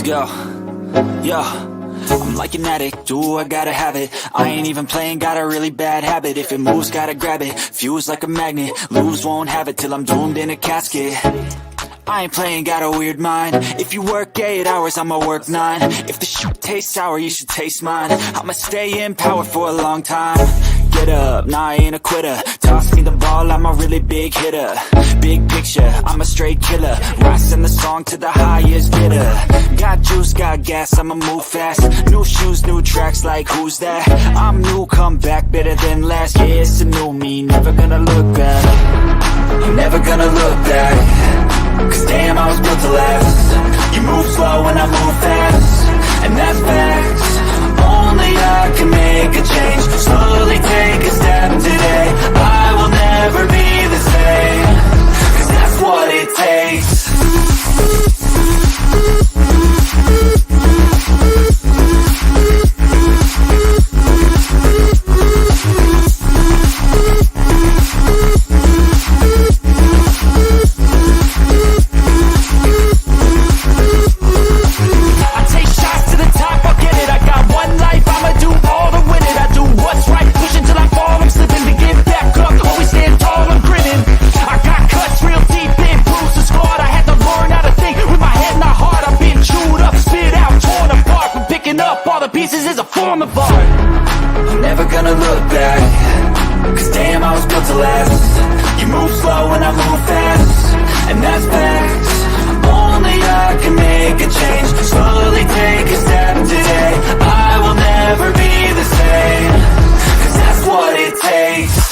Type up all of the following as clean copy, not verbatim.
Yo, yo, I'm like an addict, do I gotta have it. I ain't even playing, got a really bad habit. If it moves, gotta grab it, fuse like a magnet. Lose, won't have it till I'm doomed in a casket. I ain't playing, got a weird mind. If you work 8 hours, I'ma work 9. If the shit tastes sour, you should taste mine. I'ma stay in power for a long time. Get up, nah, I ain't a quitter. Toss me the ball, I'm a really big hitter. Big picture, I'm a straight killer. Rising the song to the highest bidder. Got juice, got gas, I'ma move fast. New shoes, new tracks, like who's that? I'm new, come back, better than last. Yeah, it's a new me, never gonna look back. I'm never gonna look back. Cause damn, I was built to last. You move slow and I move fast, and that's facts. Only I can make a change. Slowly take a step today. I will never be the same. Cause that's what it takes. Pieces is a form of art. I'm never gonna look back. Cause damn, I was built to last. You move slow and I move fast, and that's facts. Only I can make a change. Slowly take a step today. I will never be the same. Cause that's what it takes.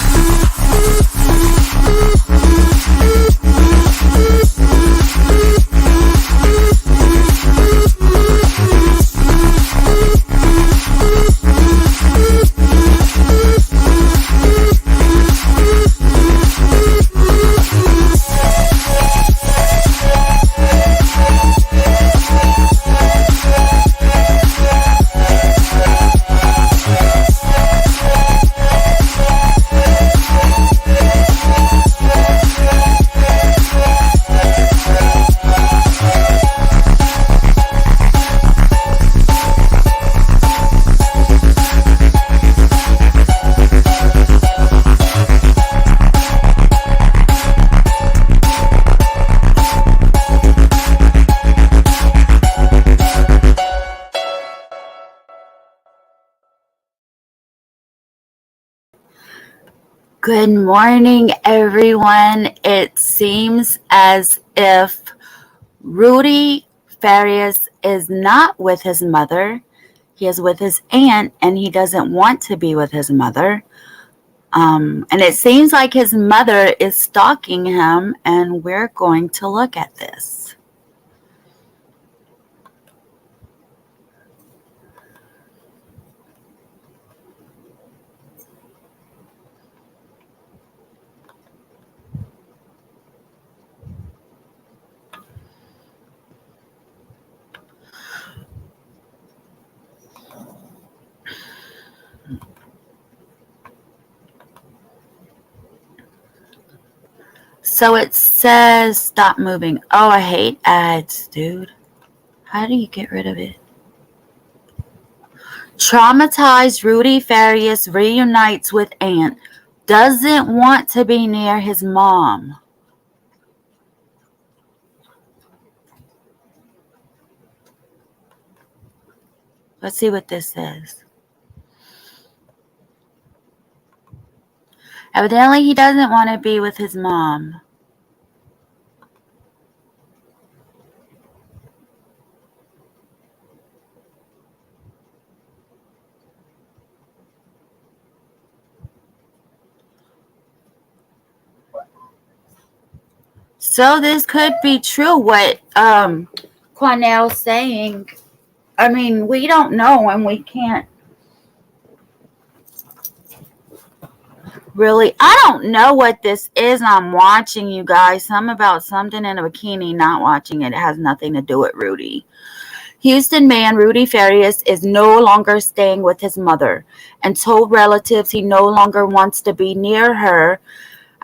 Good morning, everyone. It seems as if Rudy Farias is not with his mother. He is with his aunt, and he doesn't want to be with his mother. And it seems like his mother is stalking him, and we're going to look at this. So it says stop moving. Oh, I hate ads, dude. How do you get rid of it? Traumatized Rudy Farias reunites with aunt. Doesn't want to be near his mom. Let's see what this says. Evidently, he doesn't want to be with his mom. So this could be true, what Quanell's saying. I mean, we don't know, and we can't really. I don't know what this is. I'm watching, you guys. Something about something in a bikini, not watching it. It has nothing to do with Rudy. Houston man Rudy Farias is no longer staying with his mother and told relatives he no longer wants to be near her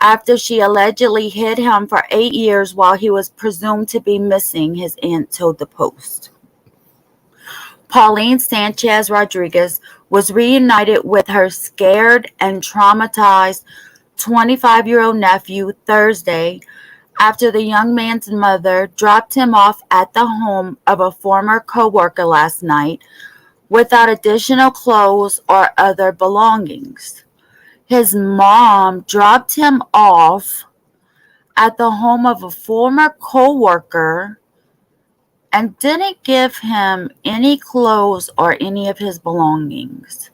after she allegedly hid him for 8 years while he was presumed to be missing, his aunt told the Post. Pauline Sanchez Rodriguez was reunited with her scared and traumatized 25-year-old nephew Thursday after the young man's mother dropped him off at the home of a former co-worker last night without additional clothes or other belongings. His mom dropped him off at the home of a former co-worker and didn't give him any clothes or any of his belongings.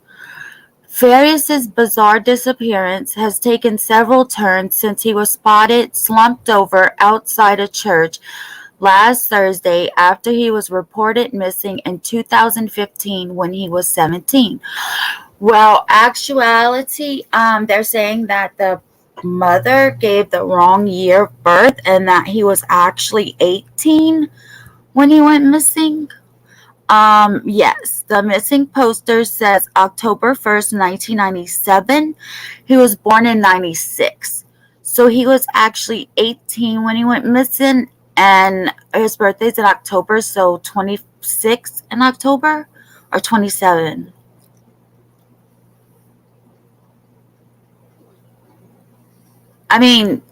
Farias's bizarre disappearance has taken several turns since he was spotted slumped over outside a church last Thursday after he was reported missing in 2015 when he was 17. Well, actuality, they're saying that the mother gave the wrong year of birth and that he was actually 18 when he went missing. Yes, the missing poster says October 1st, 1997. He was born in 96. So he was actually 18 when he went missing, and his birthday's in October, so 26 in October or 27. I mean,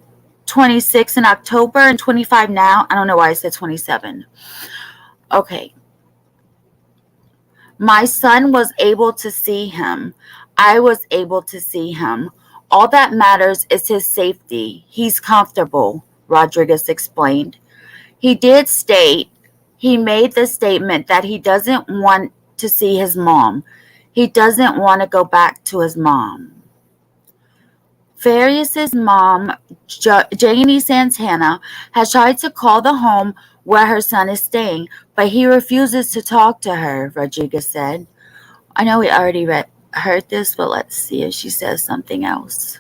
26 in October and 25 now. I don't know why I said 27. Okay. My son was able to see him. I was able to see him. All that matters is his safety. He's comfortable, Rodriguez explained. He did state, he made the statement that he doesn't want to see his mom. He doesn't want to go back to his mom. Farias's mom, Janie Santana, has tried to call the home where her son is staying, but he refuses to talk to her, Rodriguez said. I know we already heard this, but let's see if she says something else.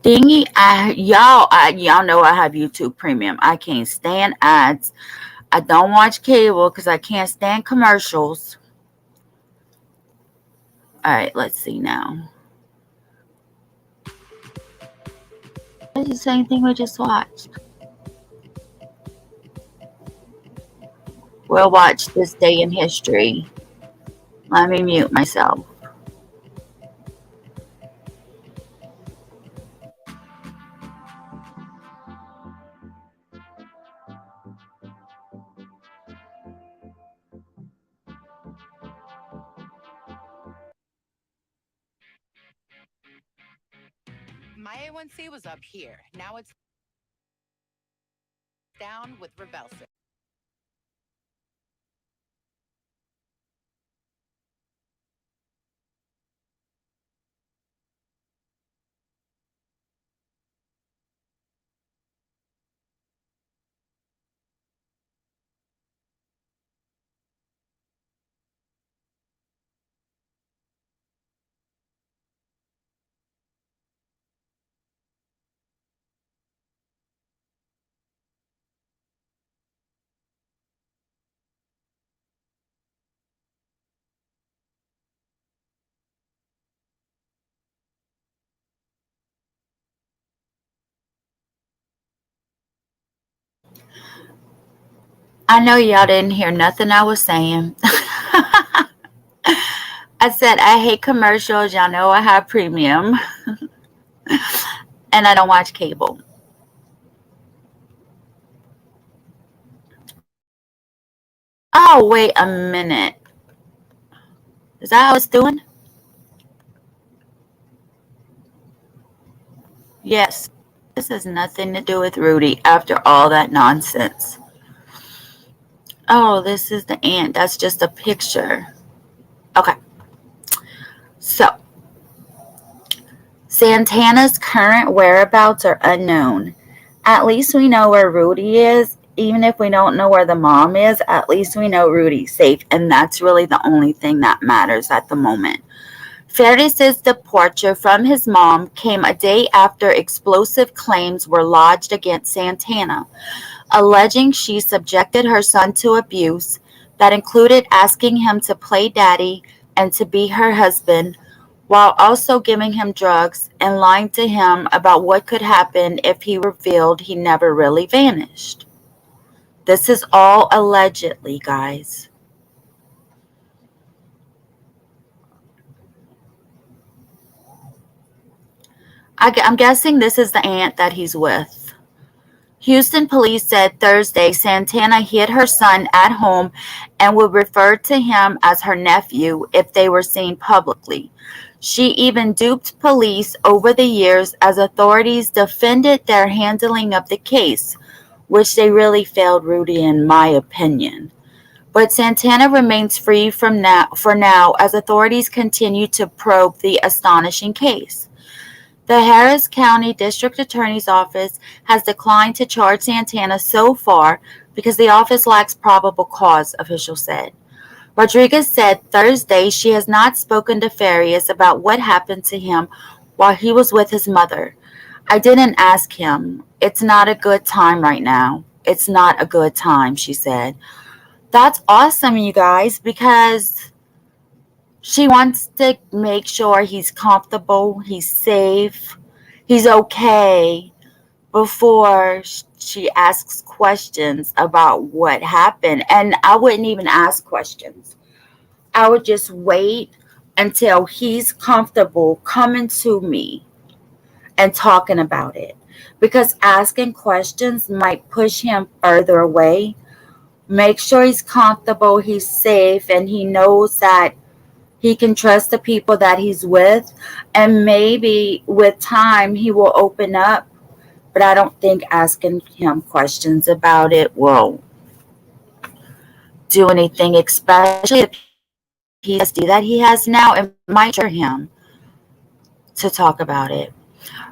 Thingy, y'all know I have YouTube Premium. I can't stand ads. I don't watch cable because I can't stand commercials. All right, let's see now. It's the same thing we just watched. We'll watch This Day in History. Let me mute myself. My A1C was up here. Now it's down with Revelsip. I know y'all didn't hear nothing I was saying. I said I hate commercials. Y'all know I have premium. And I don't watch cable. Oh, wait a minute. Is that how it's doing? Yes. This has nothing to do with Rudy after all that nonsense. Oh, this is the ant. That's just a picture. Okay. So, Santana's current whereabouts are unknown. At least we know where Rudy is. Even if we don't know where the mom is, at least we know Rudy's safe. And that's really the only thing that matters at the moment. Farias's departure from his mom came a day after explosive claims were lodged against Santana, alleging she subjected her son to abuse that included asking him to play daddy and to be her husband, while also giving him drugs and lying to him about what could happen if he revealed he never really vanished. This is all allegedly, guys. I'm guessing this is the aunt that he's with. Houston police said Thursday Santana hid her son at home and would refer to him as her nephew if they were seen publicly. She even duped police over the years as authorities defended their handling of the case, which they really failed Rudy in my opinion. But Santana remains free for now as authorities continue to probe the astonishing case. The Harris County District Attorney's Office has declined to charge Santana so far because the office lacks probable cause, officials said. Rodriguez said Thursday she has not spoken to Farias about what happened to him while he was with his mother. I didn't ask him. It's not a good time right now. It's not a good time, she said. That's awesome, you guys, because she wants to make sure he's comfortable, he's safe, he's okay before she asks questions about what happened. And I wouldn't even ask questions. I would just wait until he's comfortable coming to me and talking about it. Because asking questions might push him further away. Make sure he's comfortable, he's safe, and he knows that he can trust the people that he's with, and maybe with time he will open up. But I don't think asking him questions about it will do anything, especially the PTSD that he has now. It might trigger him to talk about it.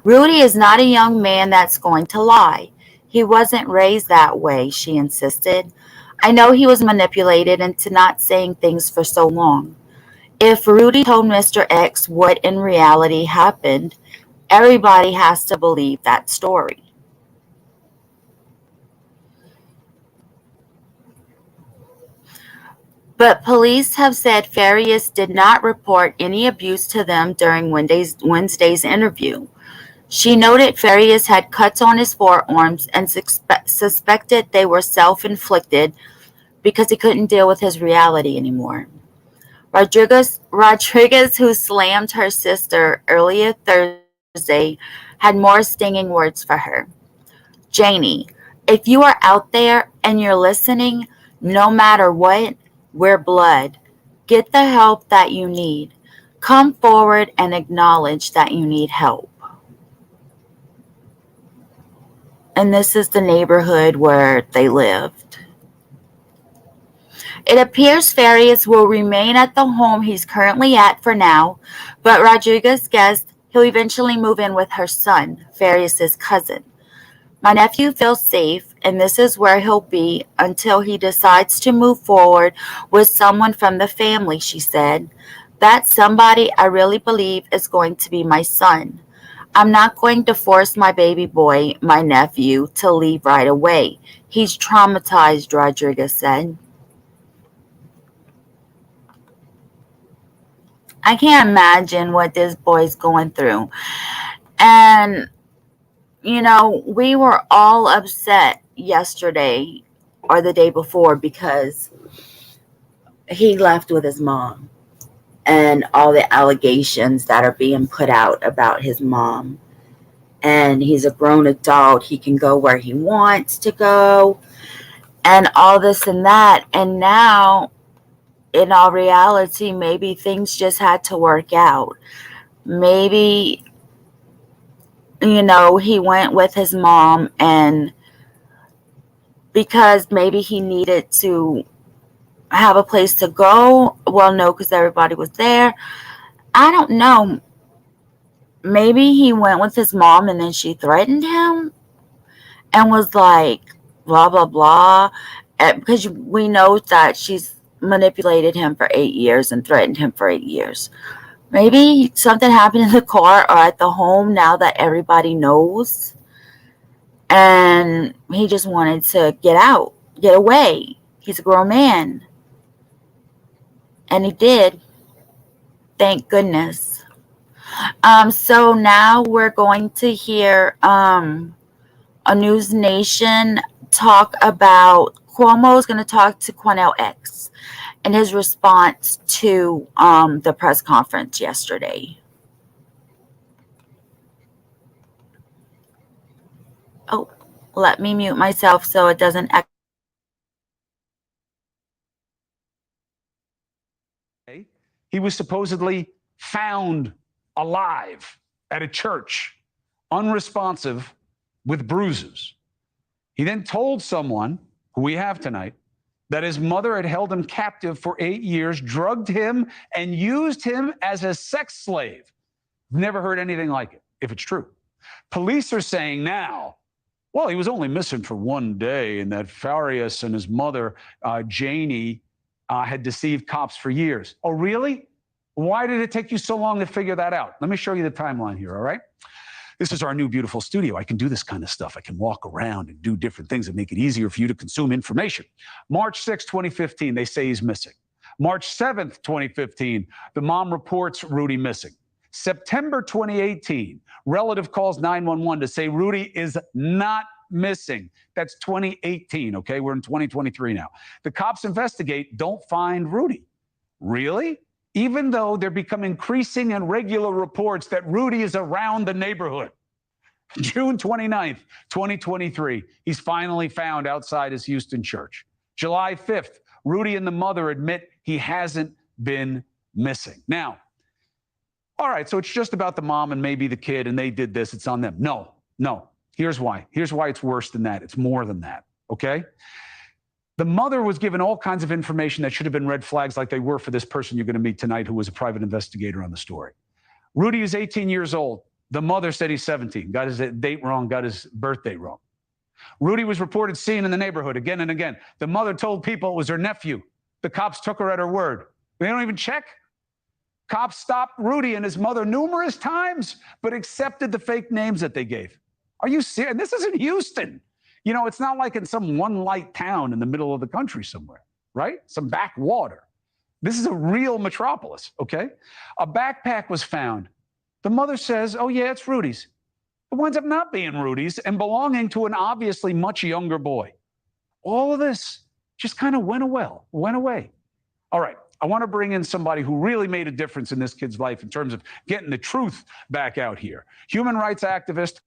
Rudy is not a young man that's going to lie. He wasn't raised that way, she insisted. I know he was manipulated into not saying things for so long. If Rudy told Mr. X what in reality happened, everybody has to believe that story. But police have said Farias did not report any abuse to them during Wednesday's interview. She noted Farias had cuts on his forearms and suspected they were self-inflicted because he couldn't deal with his reality anymore. Rodriguez, who slammed her sister earlier Thursday, had more stinging words for her. Janie, if you are out there and you're listening, no matter what, we're blood. Get the help that you need. Come forward and acknowledge that you need help. And this is the neighborhood where they lived. It appears Farias will remain at the home he's currently at for now, but Rodriguez guessed he'll eventually move in with her son, Farias' cousin. My nephew feels safe, and this is where he'll be until he decides to move forward with someone from the family, she said. That somebody I really believe is going to be my son. I'm not going to force my baby boy, my nephew, to leave right away. He's traumatized, Rodriguez said. I can't imagine what this boy's going through. And, we were all upset yesterday or the day before because he left with his mom and all the allegations that are being put out about his mom. And he's a grown adult. He can go where he wants to go and all this and that. And now, in all reality, maybe things just had to work out. Maybe, he went with his mom and because maybe he needed to have a place to go. Well, no, because everybody was there. I don't know. Maybe he went with his mom and then she threatened him and was like, blah, blah, blah. Because we know that she's manipulated him for 8 years and threatened him for 8 years. Maybe something happened in the car or at the home now that everybody knows. And he just wanted to get out, get away. He's a grown man. And he did. Thank goodness. So now we're going to hear a News Nation talk about Cuomo is going to talk to Quanell X and his response to the press conference yesterday. Oh, let me mute myself so it doesn't echo. He was supposedly found alive at a church, unresponsive, with bruises. He then told someone, who we have tonight, that his mother had held him captive for 8 years, drugged him, and used him as a sex slave. Never heard anything like it, if it's true. Police are saying now, well, he was only missing for 1 day, and that Farias and his mother, Janie, had deceived cops for years. Oh, really? Why did it take you so long to figure that out? Let me show you the timeline here, all right? This is our new beautiful studio. I can do this kind of stuff. I can walk around and do different things that make it easier for you to consume information. March 6, 2015, they say he's missing. March 7th, 2015, the mom reports Rudy missing. September 2018, relative calls 911 to say Rudy is not missing. That's 2018, okay? We're in 2023 now. The cops investigate, don't find Rudy. Really? Even though there become increasing and regular reports that Rudy is around the neighborhood. June 29th, 2023, he's finally found outside his Houston church. July 5th, Rudy and the mother admit he hasn't been missing. Now, all right, so it's just about the mom and maybe the kid and they did this, it's on them. No. Here's why. Here's why it's worse than that. It's more than that, okay? The mother was given all kinds of information that should have been red flags like they were for this person you're going to meet tonight who was a private investigator on the story. Rudy is 18 years old. The mother said he's 17, got his date wrong, got his birthday wrong. Rudy was reported seen in the neighborhood again and again. The mother told people it was her nephew. The cops took her at her word. They don't even check. Cops stopped Rudy and his mother numerous times, but accepted the fake names that they gave. Are you serious? This is in Houston. You know, it's not like in some one-light town in the middle of the country somewhere, right? Some backwater. This is a real metropolis, okay? A backpack was found. The mother says, oh, yeah, it's Rudy's. It winds up not being Rudy's and belonging to an obviously much younger boy. All of this just kind of went away. All right, I want to bring in somebody who really made a difference in this kid's life in terms of getting the truth back out here. Human rights activist.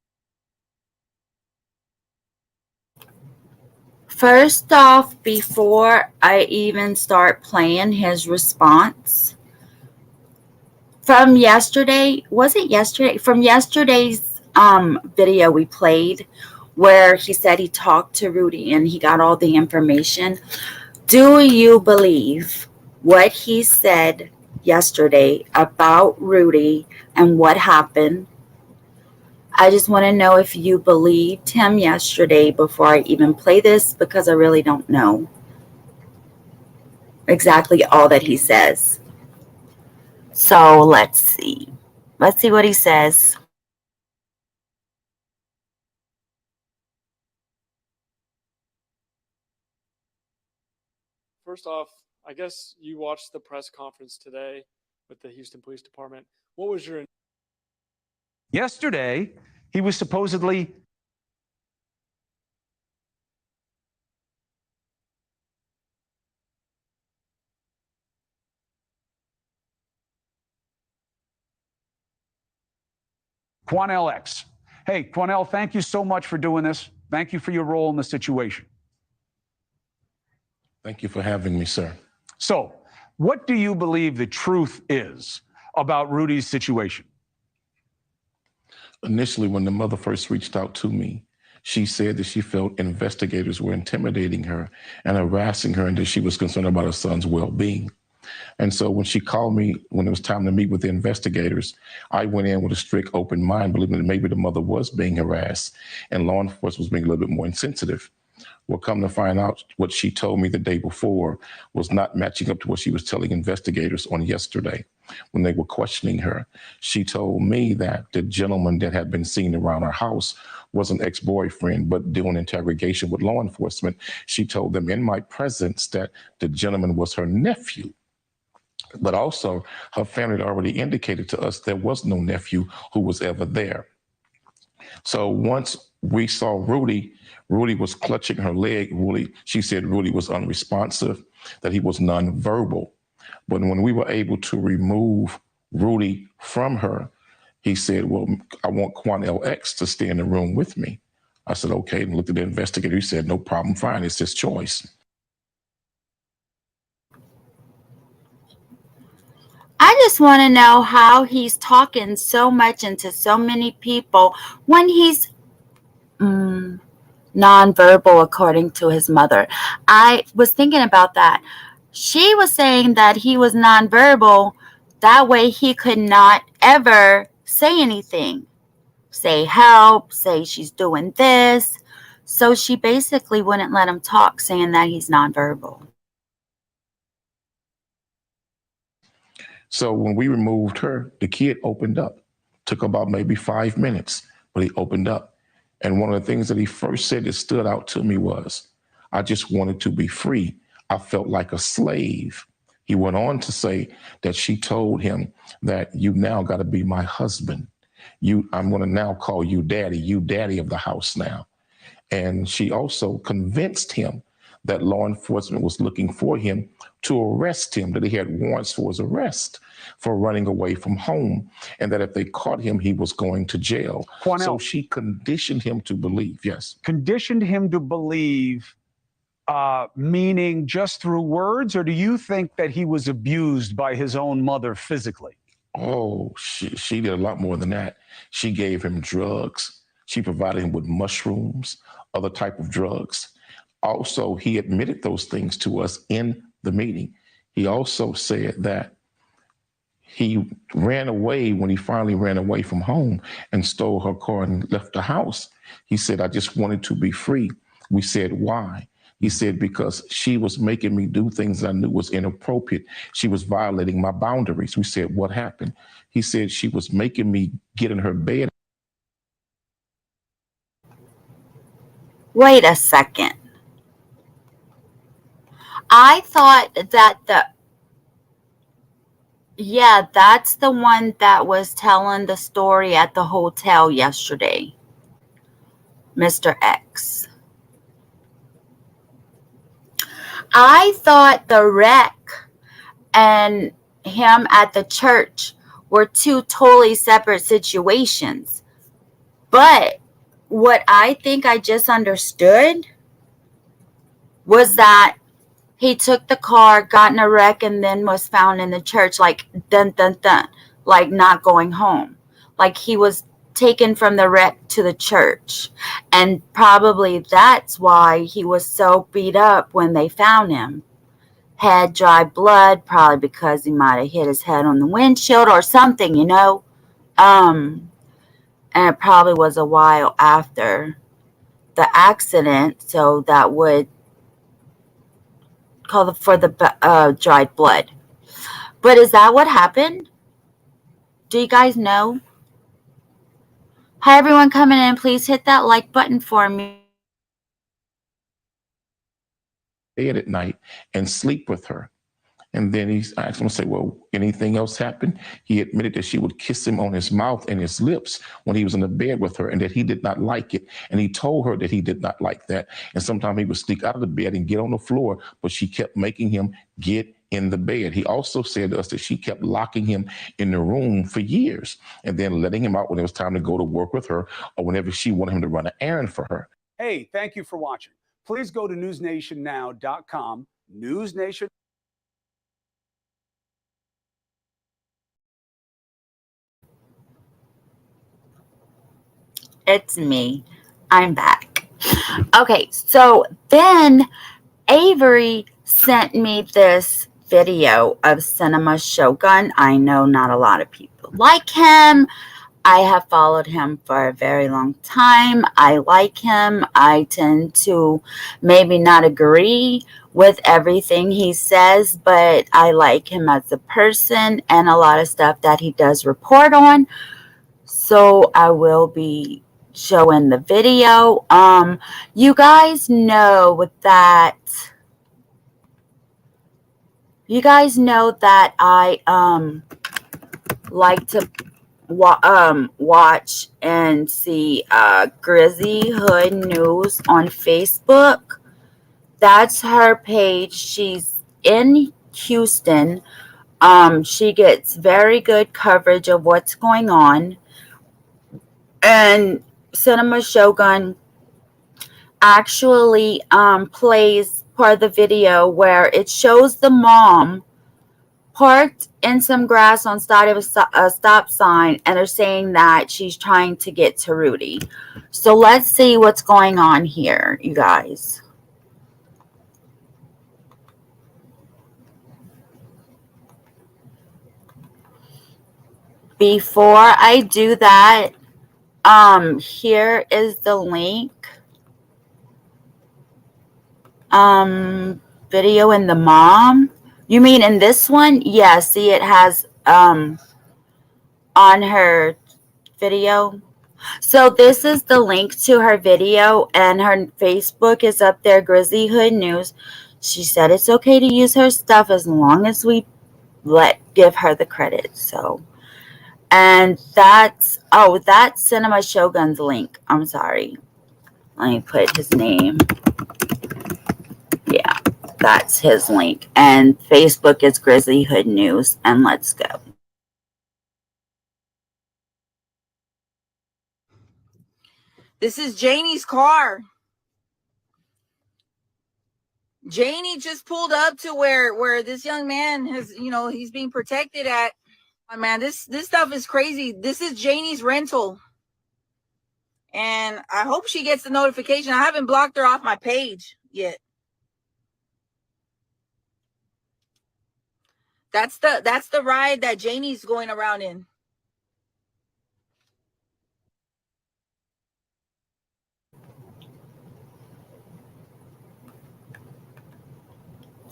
First off, before I even start playing his response from yesterday, was it yesterday? From yesterday's video we played where he said he talked to Rudy and he got all the information. Do you believe what he said yesterday about Rudy and what happened? I just want to know if you believed him yesterday before I even play this, because I really don't know exactly all that he says. So let's see. Let's see what he says. First off, I guess you watched the press conference today with the Houston Police Department. What was your... Yesterday, he was supposedly Quanell X. Hey, Quanell, thank you so much for doing this. Thank you for your role in the situation. Thank you for having me, sir. So, what do you believe the truth is about Rudy's situation? Initially, when the mother first reached out to me, she said that she felt investigators were intimidating her and harassing her and that she was concerned about her son's well-being. And so when she called me, when it was time to meet with the investigators, I went in with a strict open mind, believing that maybe the mother was being harassed and law enforcement was being a little bit more insensitive. Well, come to find out, what she told me the day before was not matching up to what she was telling investigators on yesterday. when they were questioning her, she told me that the gentleman that had been seen around her house was an ex-boyfriend, but during interrogation with law enforcement, she told them in my presence that the gentleman was her nephew. But also, her family had already indicated to us there was no nephew who was ever there. So once we saw Rudy, Rudy was clutching her leg. She said Rudy was unresponsive, that he was nonverbal. But when we were able to remove Rudy from her, he said, well, I want Quan LX to stay in the room with me. I said, okay, and looked at the investigator. He said, no problem, fine, it's his choice. I just want to know how he's talking so much into so many people when he's nonverbal, according to his mother. I was thinking about that. She was saying that he was nonverbal. That way he could not ever say anything. Say help, say she's doing this. So she basically wouldn't let him talk, saying that he's nonverbal. So when we removed her, the kid opened up. Took about maybe 5 minutes, but he opened up. And one of the things that he first said that stood out to me was, I just wanted to be free. I felt like a slave. He went on to say that she told him that you now got to be my husband. I'm going to now call you daddy of the house now. And she also convinced him that law enforcement was looking for him to arrest him, that he had warrants for his arrest for running away from home, and that if they caught him, he was going to jail. So she conditioned him to believe, yes. Conditioned him to believe, meaning just through words, or do you think that he was abused by his own mother physically? Oh, she did a lot more than that. She gave him drugs. She provided him with mushrooms, other type of drugs. Also, he admitted those things to us in the meeting. He also said that he ran away when he finally ran away from home and stole her car and left the house. He said, I just wanted to be free. We said, why? He said, because she was making me do things I knew was inappropriate. She was violating my boundaries. We said, what happened? He said, she was making me get in her bed. Wait a second. I thought that that's the one that was telling the story at the hotel yesterday. Mr. X. I thought the wreck and him at the church were two totally separate situations. But what I think I just understood was that he took the car, got in a wreck, and then was found in the church, like dun dun dun, like not going home. Like he was taken from the wreck to the church. And probably that's why he was so beat up when they found him. Had dry blood, probably because he might have hit his head on the windshield or something, you know. And it probably was a while after the accident, so that would call for the dried blood. But is that what happened? Do you guys know? Hi, everyone coming in. Please hit that like button for me. At night and sleep with her. And then he asked him to say, well, anything else happen? He admitted that she would kiss him on his mouth and his lips when he was in the bed with her, and that he did not like it. And he told her that he did not like that. And sometimes he would sneak out of the bed and get on the floor, but she kept making him get in the bed. He also said to us that she kept locking him in the room for years and then letting him out when it was time to go to work with her or whenever she wanted him to run an errand for her. Hey, thank you for watching. Please go to newsnationnow.com, NewsNation. It's me. I'm back. Okay, so then Avery sent me this video of Cinema Shogun. I know not a lot of people like him. I have followed him for a very long time. I like him. I tend to maybe not agree with everything he says, but I like him as a person and a lot of stuff that he does report on. So I will be showing the video. You guys know that I like to watch and see Grizzly Hood News on Facebook. That's her page. She's in Houston. She gets very good coverage of what's going on. And Cinema Shogun actually plays part of the video where it shows the mom parked in some grass on side of a stop sign, and they're saying that she's trying to get to Rudy. So let's see what's going on here, you guys. Before I do that, here is the link. Video in the mom. You mean in this one? Yeah, see it has on her video. So this is the link to her video, and her Facebook is up there, Grizzly Hood News. She said it's okay to use her stuff as long as we give her the credit. So, and that's Cinema Shogun's link. I'm sorry. Let me put his name. Yeah, that's his link. And Facebook is Grizzly Hood News. And let's go. This is Janie's car. Janie just pulled up to where this young man has, he's being protected at. Oh, man, this stuff is crazy. This is Janie's rental. And I hope she gets the notification. I haven't blocked her off my page yet. That's the ride that Janie's going around in.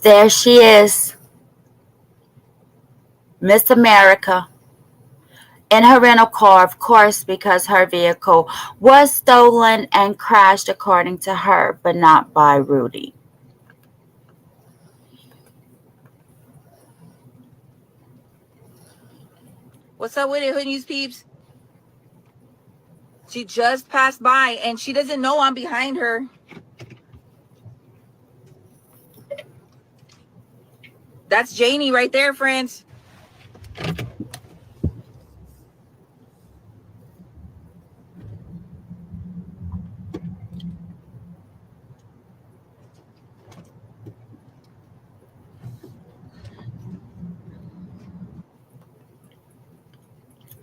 There she is, Miss America, in her rental car, of course, because her vehicle was stolen and crashed according to her, but not by Rudy. What's up with it, Hood News peeps? She just passed by and she doesn't know I'm behind her. That's Janie right there, friends.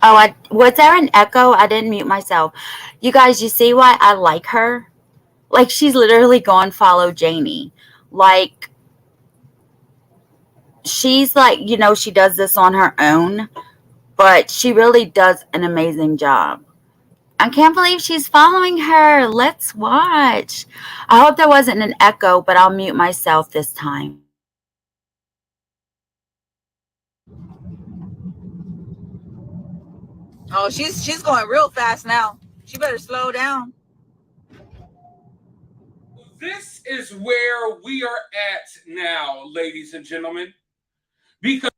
Oh, was there an echo? I didn't mute myself. You guys, you see why I like her? Like, she's literally gone follow Janie. Like, she's like, she does this on her own, but she really does an amazing job. I can't believe she's following her. Let's watch. I hope there wasn't an echo, but I'll mute myself this time. Oh, she's going real fast now. She better slow down. This is where we are at now, ladies and gentlemen, because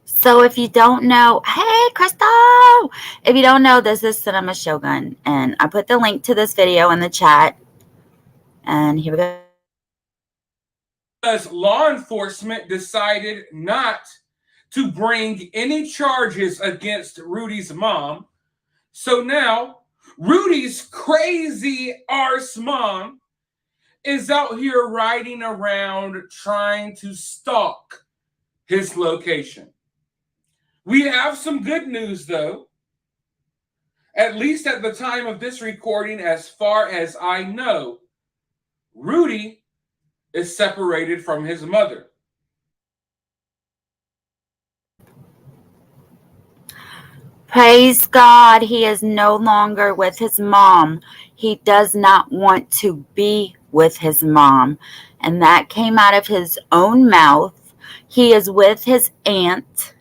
So if you don't know, hey, Crystal, if you don't know, this is Cinema Shogun, and I put the link to this video in the chat, and here we go. because law enforcement decided not to bring any charges against Rudy's mom. So now Rudy's crazy arse mom is out here riding around trying to stalk his location. We have some good news, though. At least at the time of this recording, as far as I know, Rudy is separated from his mother. Praise God, he is no longer with his mom. He does not want to be with his mom. And that came out of his own mouth. He is with his aunt.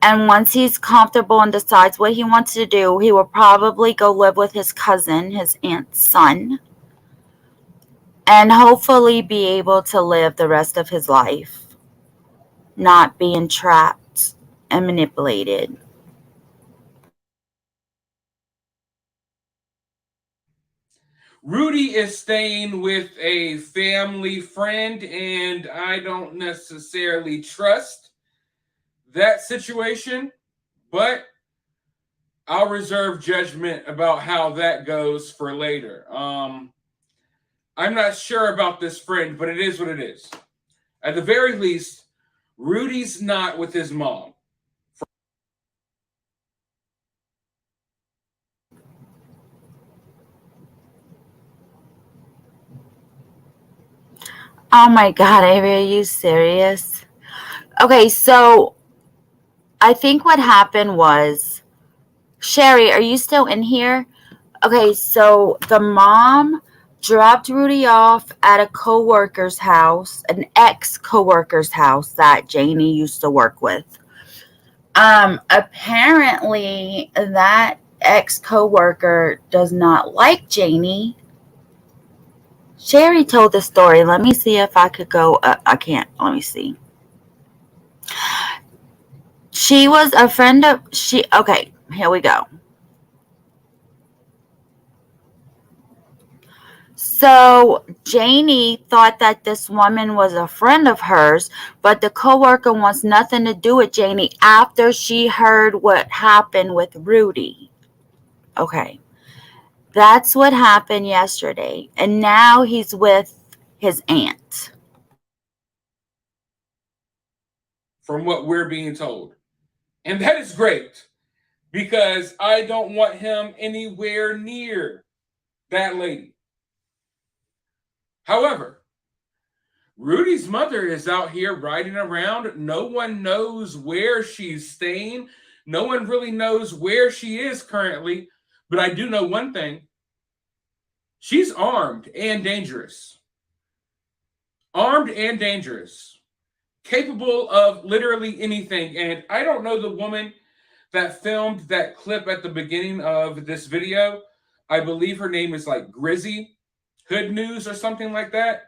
And once he's comfortable and decides what he wants to do, he will probably go live with his cousin, his aunt's son, and hopefully be able to live the rest of his life, not being trapped and manipulated. Rudy is staying with a family friend, and I don't necessarily trust that situation, but I'll reserve judgment about how that goes for later. I'm not sure about this friend, but it is what it is. At the very least, Rudy's not with his mom. Oh my God, Avery, are you serious? Okay, so I think what happened was, Sherry, are you still in here? Okay, so the mom dropped Rudy off at a co-worker's house, an ex-co-worker's house that Janie used to work with. Apparently that ex-co-worker does not like Janie. Sherry told the story. Let me see if I could go. I can't. Let me see. She was a friend of, okay, here we go. So Janie thought that this woman was a friend of hers, but the coworker wants nothing to do with Janie after she heard what happened with Rudy. Okay. That's what happened yesterday. And now he's with his aunt. From what we're being told. And that is great, because I don't want him anywhere near that lady. However, Rudy's mother is out here riding around. No one knows where she's staying. No one really knows where she is currently. But I do know one thing. She's armed and dangerous. Armed and dangerous. Capable of literally anything. And I don't know the woman that filmed that clip at the beginning of this video. I believe her name is like Grizzy Hood News or something like that.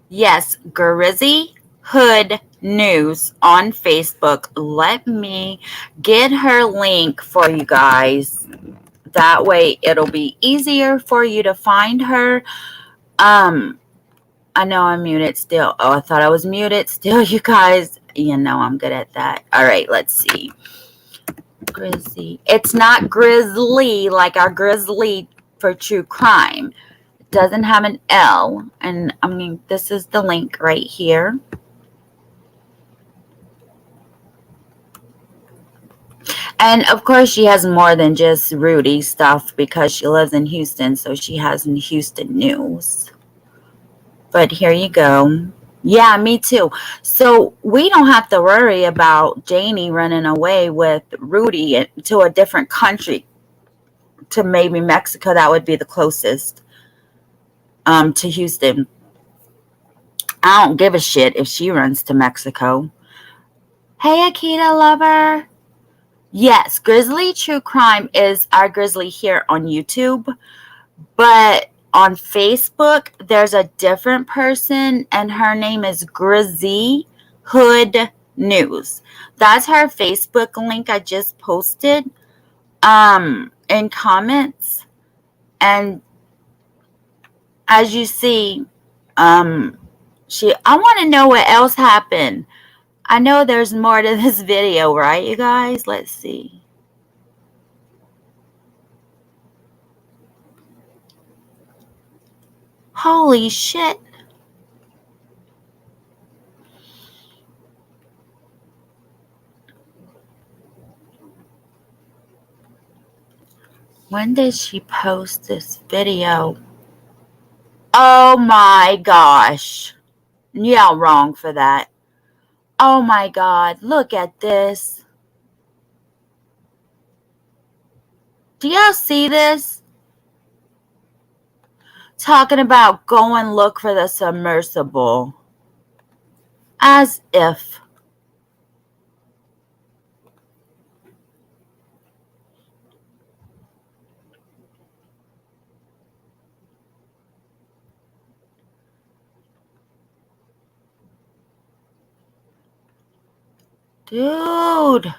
Yes, Grizzy Hood News on Facebook. Let me get her link for you guys. That way it'll be easier for you to find her. I know I'm muted still. Oh, I thought I was muted still, you guys. You know I'm good at that. All right, let's see. Grizzy. It's not Grizzly like our Grizzly for true crime. It doesn't have an L. And I mean, this is the link right here. And of course, she has more than just Rudy stuff because she lives in Houston. So she has Houston news. But here you go. Yeah, me too. So we don't have to worry about Janie running away with Rudy to a different country, to maybe Mexico. That would be the closest to Houston. I don't give a shit if she runs to Mexico. Hey, Akita lover. Yes, Grizzly True Crime is our Grizzly here on YouTube. But on Facebook, there's a different person, and her name is Grizzy Hood News. That's her Facebook link I just posted in comments. And as you see, I want to know what else happened. I know there's more to this video, right, you guys? Let's see. Holy shit. When did she post this video? Oh my gosh. Yeah, wrong for that. Oh my God, look at this. Do y'all see this? Talking about go and look for the submersible. As if. Dude.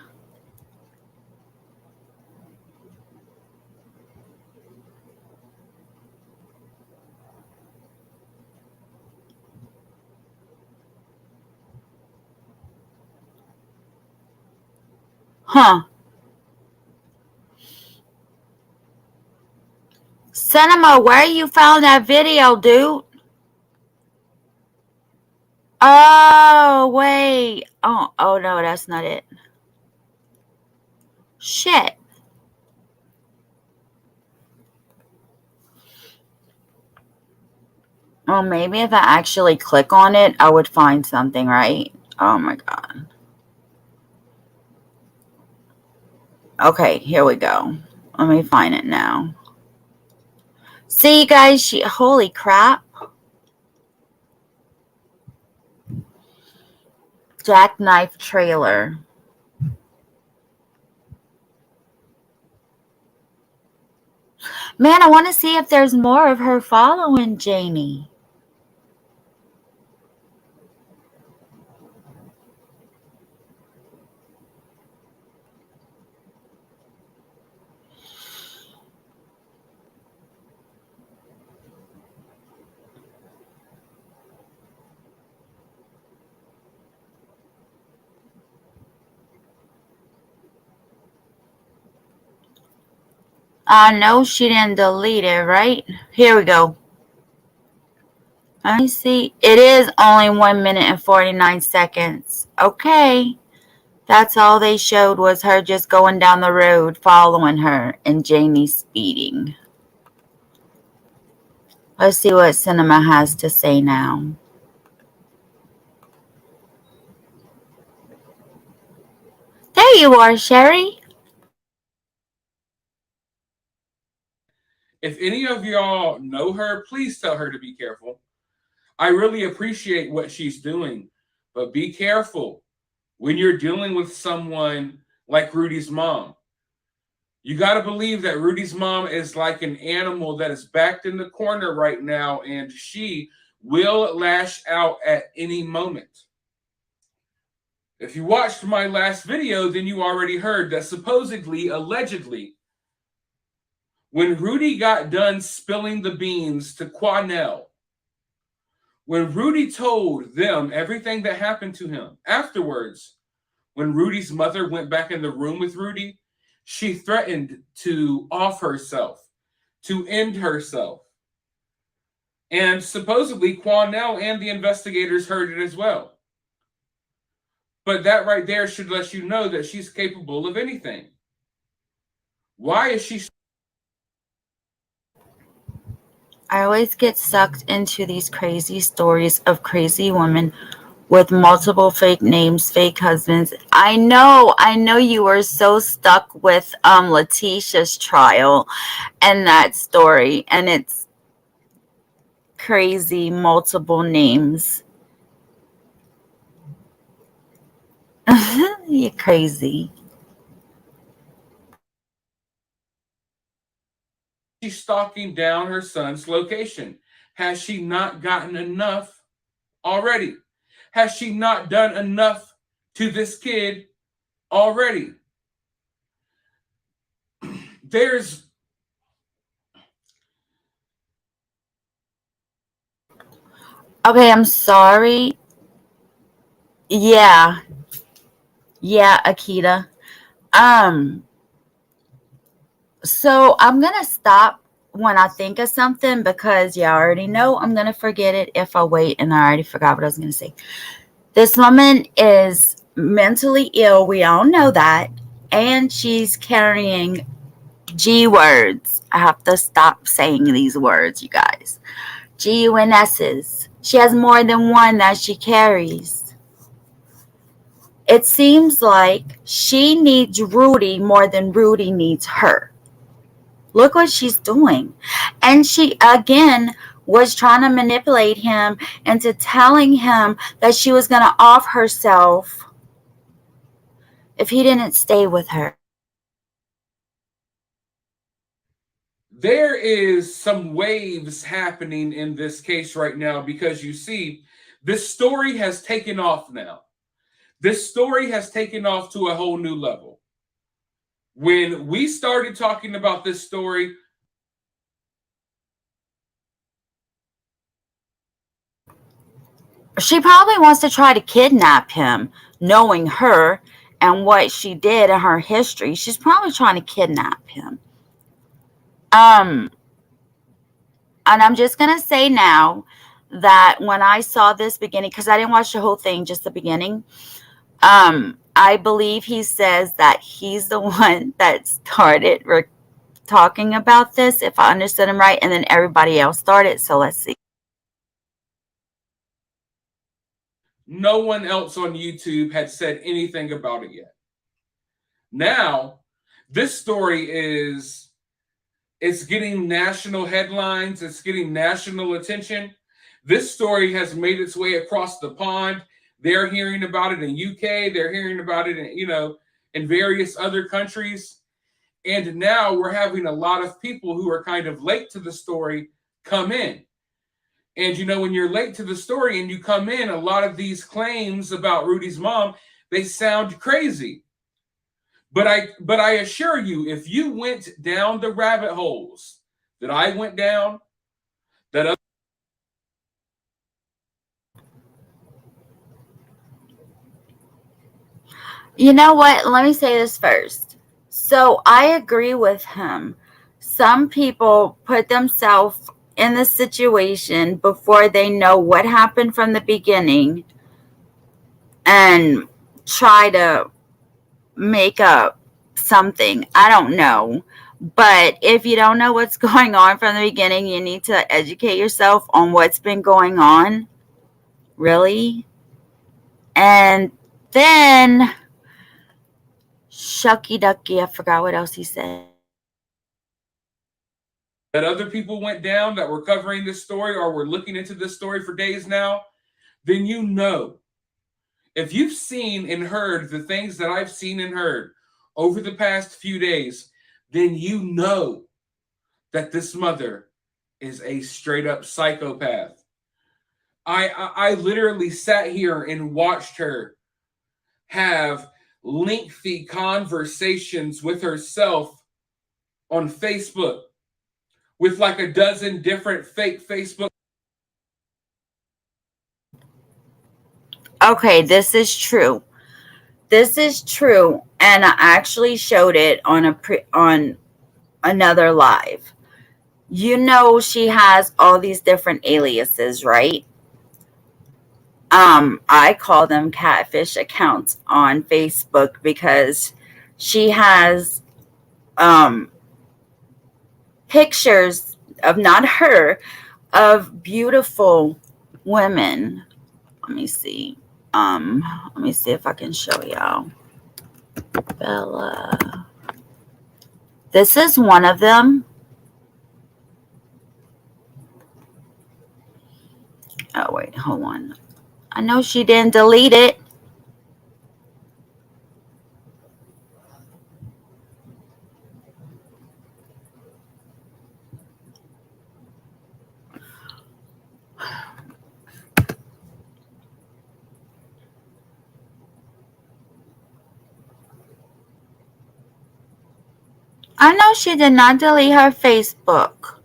Huh. Cinema, where you found that video, dude? Oh, wait. Oh no, that's not it. Shit. Well, maybe if I actually click on it, I would find something, right? Oh my God. Okay, here we go. Let me find it now. See, guys, holy crap. Jackknife trailer. Man, I want to see if there's more of her following Jamie. I know she didn't delete it, right? Here we go. Let me see. It is only 1 minute and 49 seconds. Okay. That's all they showed was her just going down the road following her and Jamie speeding. Let's see what Cinema has to say now. There you are, Sherry. If any of y'all know her, please tell her to be careful. I really appreciate what she's doing, but be careful when you're dealing with someone like Rudy's mom. You got to believe that Rudy's mom is like an animal that is backed in the corner right now, and she will lash out at any moment. If you watched my last video, then you already heard that supposedly, allegedly, when Rudy got done spilling the beans to Quanell, when Rudy told them everything that happened to him, afterwards, when Rudy's mother went back in the room with Rudy, she threatened to off herself, to end herself. And supposedly Quanell and the investigators heard it as well. But that right there should let you know that she's capable of anything. Why is she? I always get sucked into these crazy stories of crazy women with multiple fake names, fake husbands. I know you were so stuck with Letitia's trial and that story, and it's crazy, multiple names. You're crazy. She's stalking down her son's location. Has she not gotten enough already? Has she not done enough to this kid already? There's Okay, I'm sorry. Yeah, Akita. So I'm gonna stop when I think of something because you already know I'm gonna forget it if I wait, and I already forgot what I was gonna say. This woman is mentally ill, we all know that, and she's carrying G words. I have to stop saying these words, you guys. GUNS's. She has more than one that she carries. It seems like she needs Rudy more than Rudy needs her. Look what she's doing. And she, again, was trying to manipulate him into telling him that she was going to off herself if he didn't stay with her. There is some waves happening in this case right now because you see, this story has taken off now. This story has taken off to a whole new level. When we started talking about this story, she probably wants to try to kidnap him, knowing her and what she did in her history. She's probably trying to kidnap him. And I'm just going to say now that when I saw this beginning, because I didn't watch the whole thing, just the beginning, I believe he says that he's the one that started talking about this, if I understood him right, and then everybody else started. So let's see. no one else on YouTube had said anything about it yet. Now, this story it's getting national headlines, it's getting national attention. This story has made its way across the pond. They're hearing about it in UK, they're hearing about it in various other countries. And now we're having a lot of people who are kind of late to the story come in. And when you're late to the story and you come in, a lot of these claims about Rudy's mom, they sound crazy. But I assure you, if you went down the rabbit holes that I went down, that other You know what? Let me say this first. So I agree with him. Some people put themselves in the situation before they know what happened from the beginning and try to make up something. I don't know. But if you don't know what's going on from the beginning, you need to educate yourself on what's been going on. Really? And then, shucky ducky, I forgot what else he said. that other people went down that were covering this story or were looking into this story for days now, then if you've seen and heard the things that I've seen and heard over the past few days, then you know that this mother is a straight up psychopath. I literally sat here and watched her have lengthy conversations with herself on Facebook with like a dozen different fake Facebook. Okay, this is true. This is true, and I actually showed it on on another live. She has all these different aliases, right? I call them catfish accounts on Facebook because she has pictures of, not her, of beautiful women. Let me see. Let me see if I can show y'all. Bella. This is one of them. Oh, wait, hold on. I know she didn't delete it. I know she did not delete her Facebook.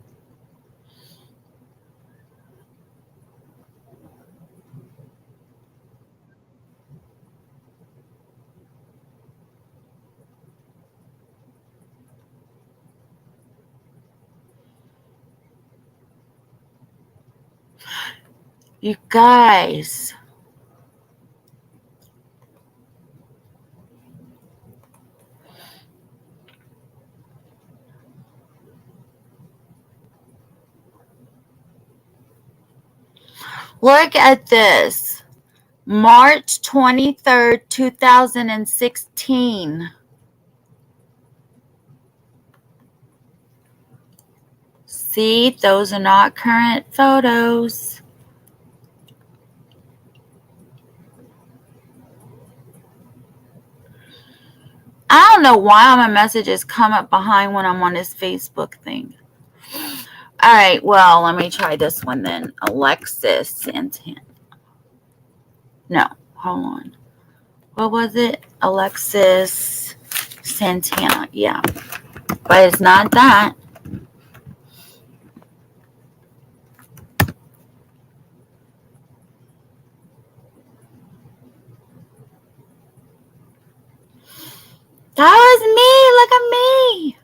You guys. Look at this. March 23rd, 2016. See, those are not current photos. I don't know why my messages come up behind when I'm on this Facebook thing. All right, well, let me try this one then. Alexis Santana. No, hold on. What was it? Alexis Santana. Yeah, but it's not that. That was me. Look at me.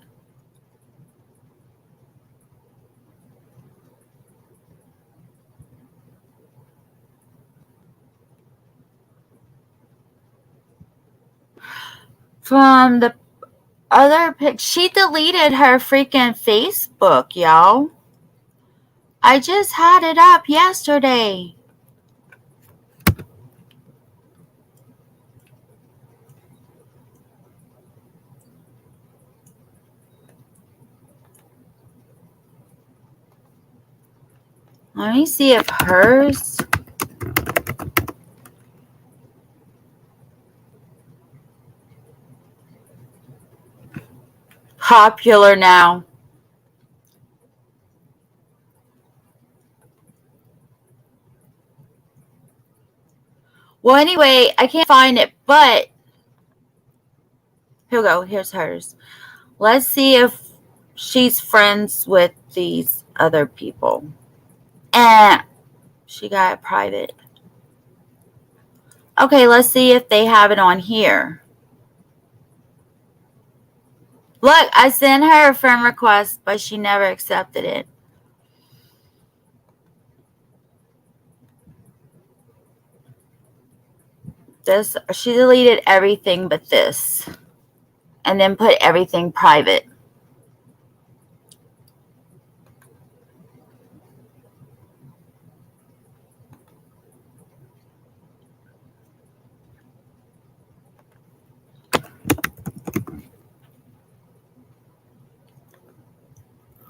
From the other pic, she deleted her freaking Facebook, y'all. I just had it up yesterday. Let me see if hers. Popular now. Well, anyway, I can't find it, but here we go. Here's hers. Let's see if she's friends with these other people. And she got it private. Okay, let's see if they have it on here. Look, I sent her a friend request, but she never accepted it. This, she deleted everything but this. And then put everything private.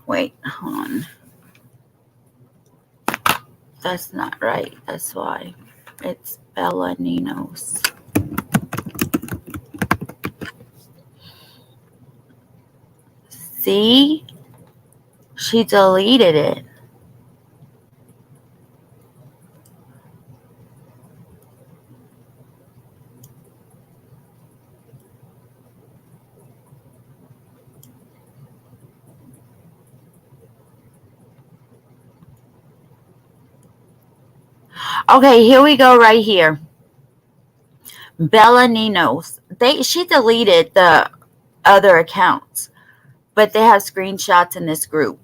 Wait, hold on. That's not right. That's why. It's Bella Ninos. See? She deleted it. Okay, here we go right here. Bella Ninos. She deleted the other accounts, but they have screenshots in this group.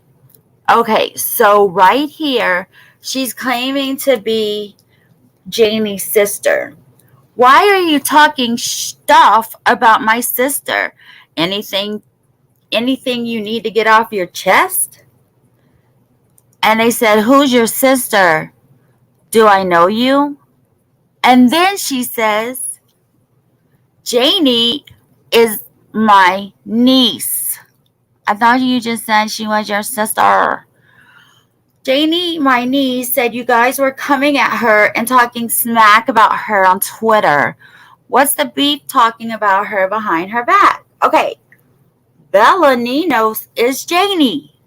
Okay, so right here, she's claiming to be Janie's sister. Why are you talking stuff about my sister? Anything you need to get off your chest? And they said, who's your sister? Do I know you? And then she says, Janie is my niece. I thought you just said she was your sister. Janie, my niece, said you guys were coming at her and talking smack about her on Twitter. What's the beef talking about her behind her back? Okay, Bella Ninos is Janie.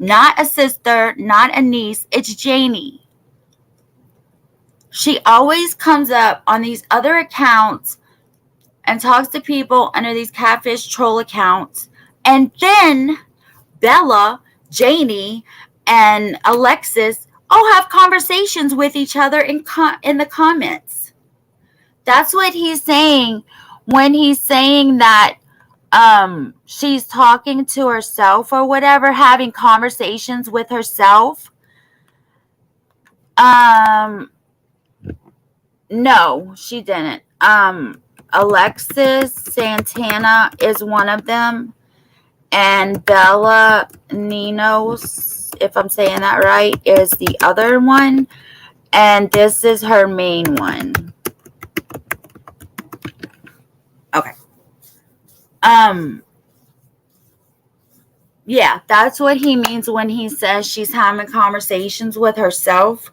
Not a sister, not a niece. It's Janie. She always comes up on these other accounts and talks to people under these catfish troll accounts. And then Bella, Janie, and Alexis all have conversations with each other in the comments. That's what he's saying when he's saying that she's talking to herself or whatever, having conversations with herself. No, she didn't. Alexis Santana is one of them, and Bella Ninos, if I'm saying that right, is the other one. And this is her main one. Okay. Yeah, that's what he means when he says she's having conversations with herself.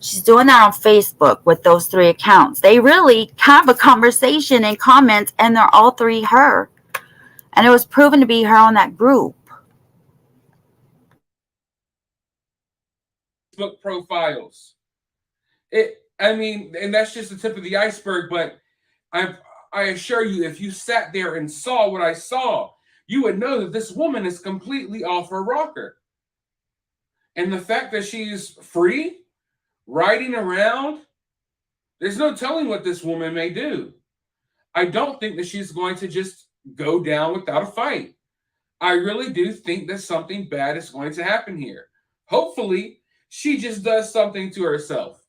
She's doing that on Facebook with those 3 accounts. They really have a conversation and comments, and they're all 3 her. And it was proven to be her on that group. Facebook profiles. I mean, and that's just the tip of the iceberg, but I assure you, if you sat there and saw what I saw, you would know that this woman is completely off her rocker. And the fact that she's free, riding around, there's no telling what this woman may do. I don't think that she's going to just go down without a fight. I really do think that something bad is going to happen here. Hopefully, she just does something to herself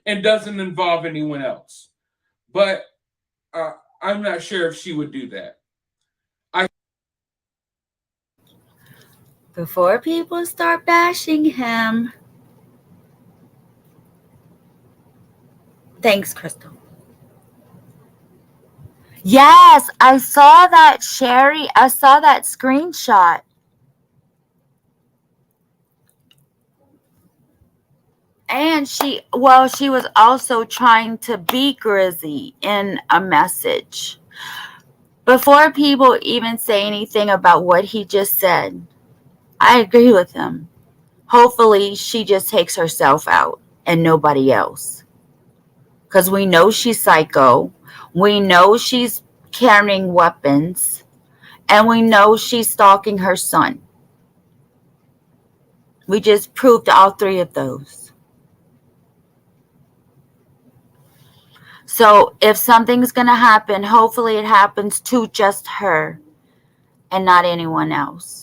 and doesn't involve anyone else. But I'm not sure if she would do that. Before people start bashing him. Thanks, Crystal. Yes, I saw that, Sherry. I saw that screenshot. And she was also trying to beat Grizzy in a message. Before people even say anything about what he just said, I agree with him. Hopefully, she just takes herself out and nobody else. Because we know she's psycho. We know she's carrying weapons. And we know she's stalking her son. We just proved all 3 of those. So if something's going to happen, hopefully it happens to just her and not anyone else.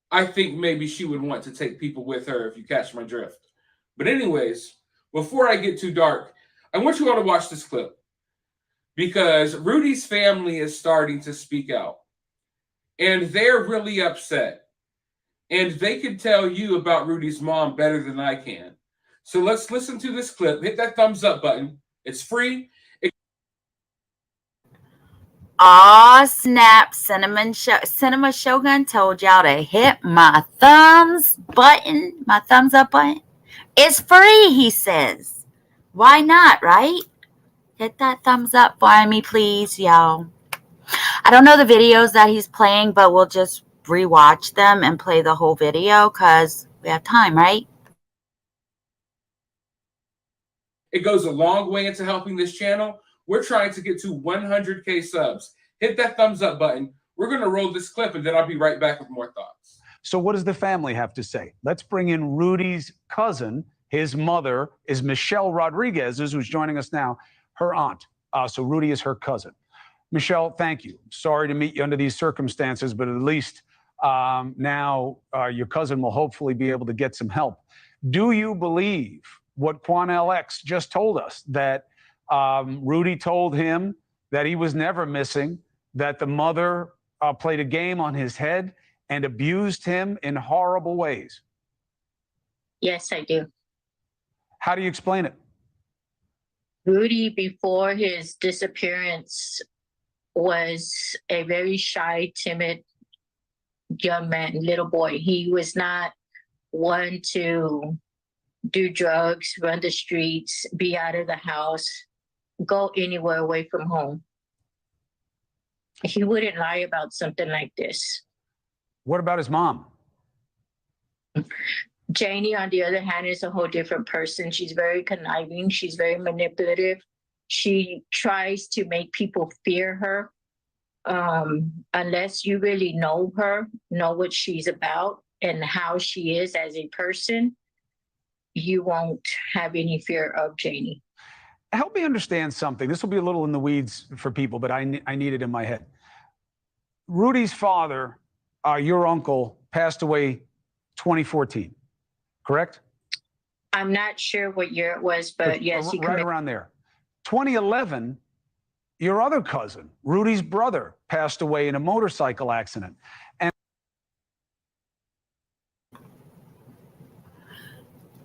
I think maybe she would want to take people with her, if you catch my drift. But anyways, before I get too dark, I want you all to watch this clip because Rudy's family is starting to speak out and they're really upset. And they can tell you about Rudy's mom better than I can. So let's listen to this clip. Hit that thumbs up button. It's free. Aw, snap. Cinema Shogun told y'all to hit my thumbs up button. It's free, he says. Why not, right? Hit that thumbs up for me, please, y'all. I don't know the videos that he's playing, but we'll just rewatch them and play the whole video because we have time, right? It goes a long way into helping this channel. We're trying to get to 100K subs. Hit that thumbs up button. We're going to roll this clip, and then I'll be right back with more thoughts. So what does the family have to say? Let's bring in Rudy's cousin. His mother is Michelle Rodriguez, who's joining us now, her aunt. So Rudy is her cousin. Michelle, thank you. Sorry to meet you under these circumstances, but at least now your cousin will hopefully be able to get some help. Do you believe what Quan LX just told us, that Rudy told him that he was never missing, that the mother played a game on his head and abused him in horrible ways? Yes, I do. How do you explain it? Rudy, before his disappearance, was a very shy, timid young man, little boy. He was not one to do drugs, run the streets, be out of the house, go anywhere away from home. He wouldn't lie about something like this. What about his mom? Janie, on the other hand, is a whole different person. She's very conniving. She's very manipulative. She tries to make people fear her. Unless you really know her, know what she's about and how she is as a person, you won't have any fear of Janie. Help me understand something. This will be a little in the weeds for people, but I need it in my head. Rudy's father, your uncle, passed away 2014, correct? I'm not sure what year it was, but yes, he right around there. 2011, your other cousin, Rudy's brother, passed away in a motorcycle accident. And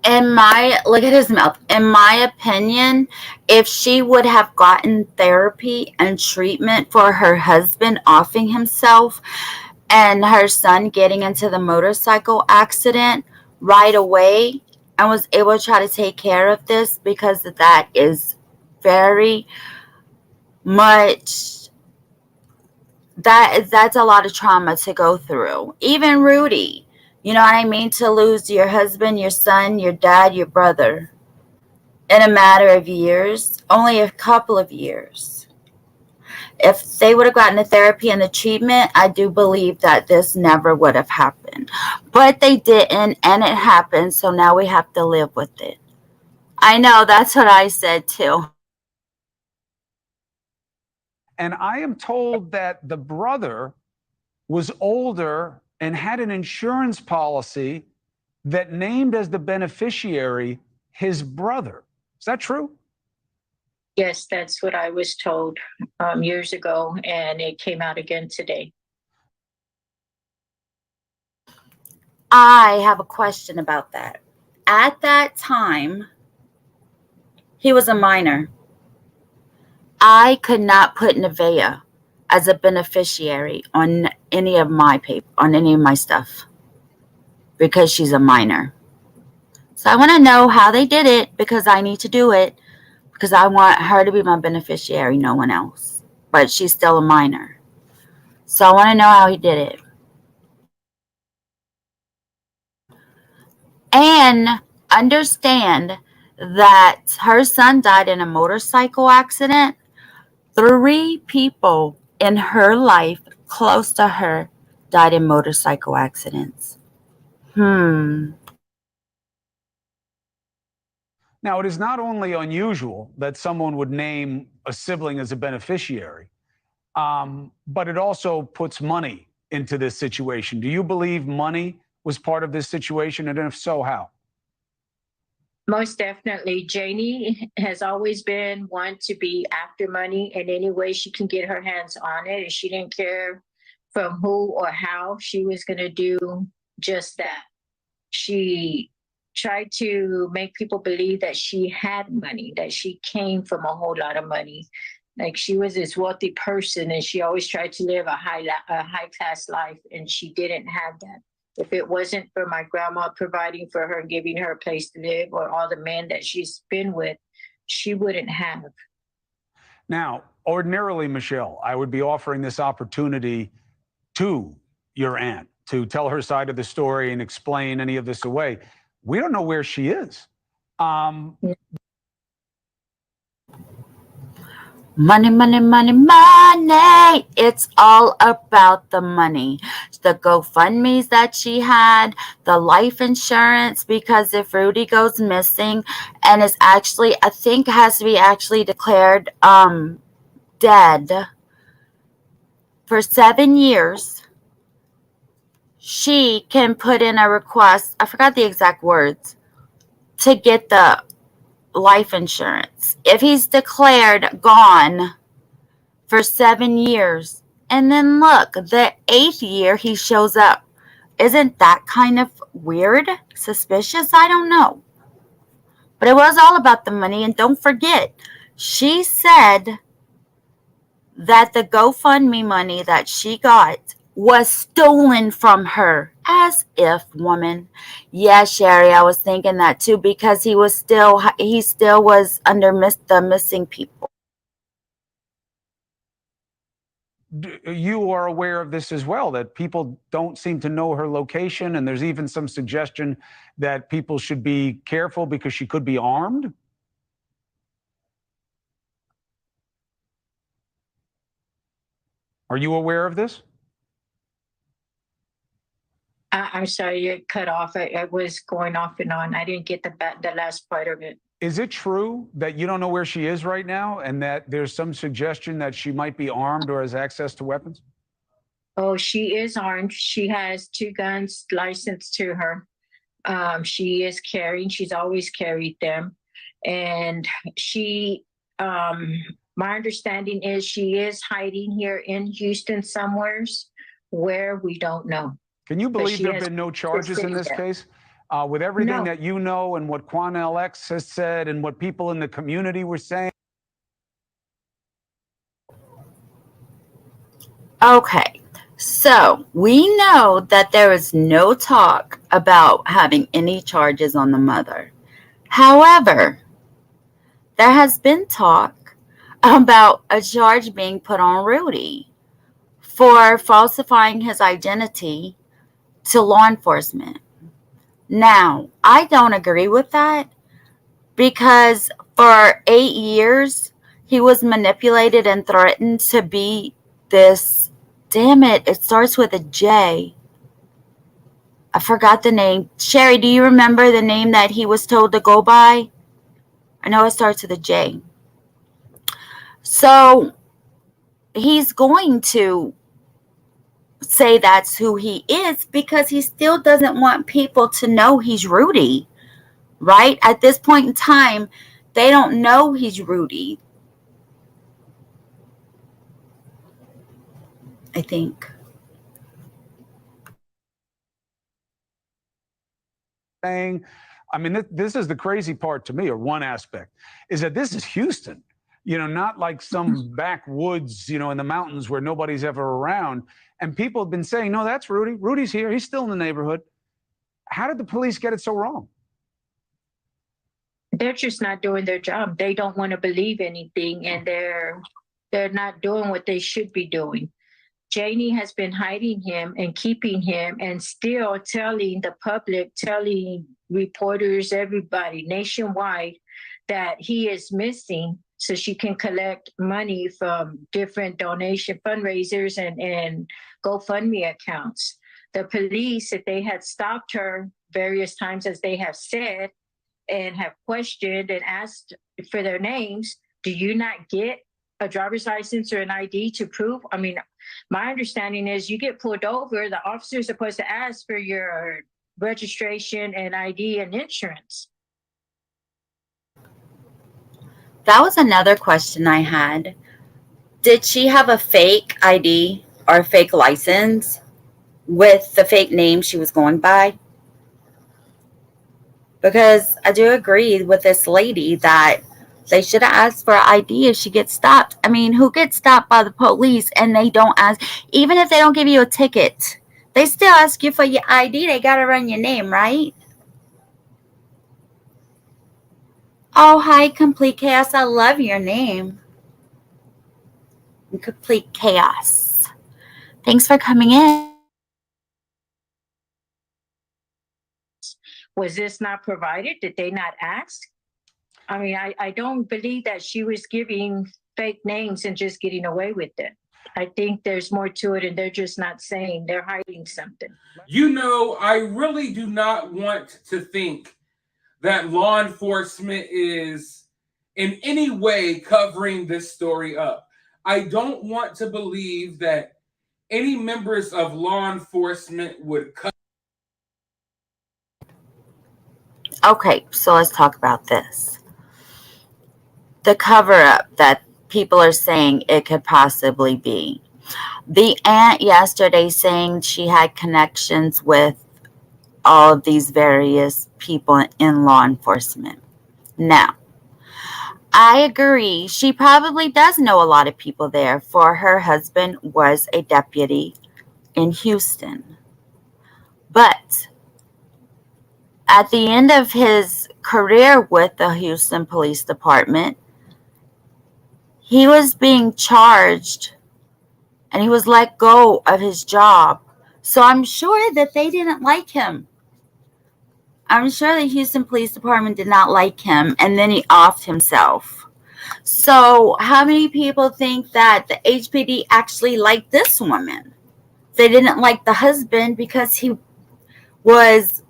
Look at his mouth. In my opinion, if she would have gotten therapy and treatment for her husband offing himself and her son getting into the motorcycle accident right away and was able to try to take care of this, because that is very much that's a lot of trauma to go through. Even Rudy, you know what I mean, to lose your husband, your son, your dad, your brother in a matter of years, only a couple of years. If they would have gotten the therapy and the treatment, I do believe that this never would have happened. But they didn't, and it happened, so now we have to live with it. I know, that's what I said too. And I am told that the brother was older and had an insurance policy that named as the beneficiary his brother. Is that true? Yes, that's what I was told years ago, and it came out again today. I have a question about that. At that time, he was a minor. I could not put Nevaeh as a beneficiary on any of my stuff because she's a minor. So I want to know how they did it, because I need to do it, because I want her to be my beneficiary, no one else. But she's still a minor. So I want to know how he did it. And understand that her son died in a motorcycle accident. 3 people in her life close to her died in motorcycle accidents. Now, it is not only unusual that someone would name a sibling as a beneficiary, but it also puts money into this situation. Do you believe money was part of this situation? And if so, how? Most definitely. Janie has always been one to be after money in any way she can get her hands on it. And she didn't care from who or how. She was going to do just that. She tried to make people believe that she had money, that she came from a whole lot of money. Like she was this wealthy person, and she always tried to live a high class life, and she didn't have that. If it wasn't for my grandma providing for her, giving her a place to live, or all the men that she's been with, she wouldn't have. Now, ordinarily, Michelle, I would be offering this opportunity to your aunt to tell her side of the story and explain any of this away. We don't know where she is. Money, money, money, money. It's all about the money. The GoFundMes that she had, the life insurance, because if Rudy goes missing and is actually, I think has to be actually declared dead for 7 years, she can put in a request, I forgot the exact words, to get the life insurance. If he's declared gone for 7 years, and then look, the 8th year he shows up, isn't that kind of weird? Suspicious? I don't know. But it was all about the money. And don't forget, she said that the GoFundMe money that she got was stolen from her. As if, woman. Yeah, Sherry, I was thinking that too, because he still was under the missing people. You are aware of this as well, that people don't seem to know her location, and there's even some suggestion that people should be careful because she could be armed. Are you aware of this? I'm sorry, you cut off. I was going off and on. I didn't get the last part of it. Is it true that you don't know where she is right now, and that there's some suggestion that she might be armed or has access to weapons? Oh, she is armed. She has 2 guns licensed to her. She is carrying. She's always carried them. And she, my understanding is she is hiding here in Houston somewheres, where we don't know. Can you believe there have been no charges in this case? with everything No. that you know and what Quan LX has said and what people in the community were saying? Okay, so we know that there is no talk about having any charges on the mother. However, there has been talk about a charge being put on Rudy for falsifying his identity to law enforcement. Now, I don't agree with that because for 8 years, he was manipulated and threatened to be this. Damn it, it starts with a J. I forgot the name. Sherry, do you remember the name that he was told to go by? I know it starts with a J. So he's going to say that's who he is because he still doesn't want people to know he's Rudy, right? At this point in time, they don't know he's Rudy, I think. Saying, I mean, this is the crazy part to me, or one aspect, is that this is Houston, not like some backwoods, in the mountains where nobody's ever around. And people have been saying, no, that's Rudy. Rudy's here. He's still in the neighborhood. How did the police get it so wrong? They're just not doing their job. They don't want to believe anything, and they're not doing what they should be doing. Janie has been hiding him and keeping him and still telling the public, telling reporters, everybody nationwide that he is missing so she can collect money from different donation fundraisers and GoFundMe accounts. The police, if they had stopped her various times, as they have said, and have questioned and asked for their names, do you not get a driver's license or an ID to prove? I mean, my understanding is you get pulled over, the officer is supposed to ask for your registration and ID and insurance. That was another question I had. Did she have a fake ID or a fake license with the fake name she was going by? Because I do agree with this lady that they should have asked for ID if she gets stopped. I mean, who gets stopped by the police and they don't ask, even if they don't give you a ticket, they still ask you for your ID. They got to run your name, right? Oh, hi, Complete Chaos. I love your name. Complete Chaos. Thanks for coming in. Was this not provided? Did they not ask? I mean, I don't believe that she was giving fake names and just getting away with it. I think there's more to it, and they're just not saying. They're hiding something. I really do not want to think that law enforcement is in any way covering this story up. I don't want to believe that any members of law enforcement would cover. Okay, so let's talk about this. The cover-up that people are saying it could possibly be. The aunt yesterday saying she had connections with all of these various people in law enforcement. Now, I agree. She probably does know a lot of people there, for her husband was a deputy in Houston. But at the end of his career with the Houston Police Department, he was being charged and he was let go of his job. So I'm sure that they didn't like him. I'm sure the Houston Police Department did not like him, and then he offed himself. So how many people think that the HPD actually liked this woman? They didn't like the husband because he was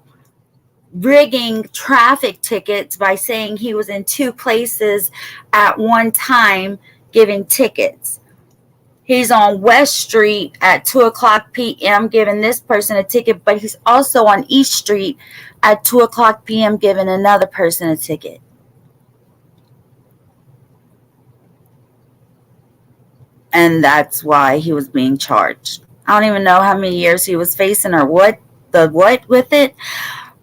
rigging traffic tickets by saying he was in two places at one time giving tickets. He's on West Street at 2 o'clock p.m. giving this person a ticket, but he's also on East Street at 2 o'clock p.m. giving another person a ticket. And that's why he was being charged. I don't even know how many years he was facing or what with it.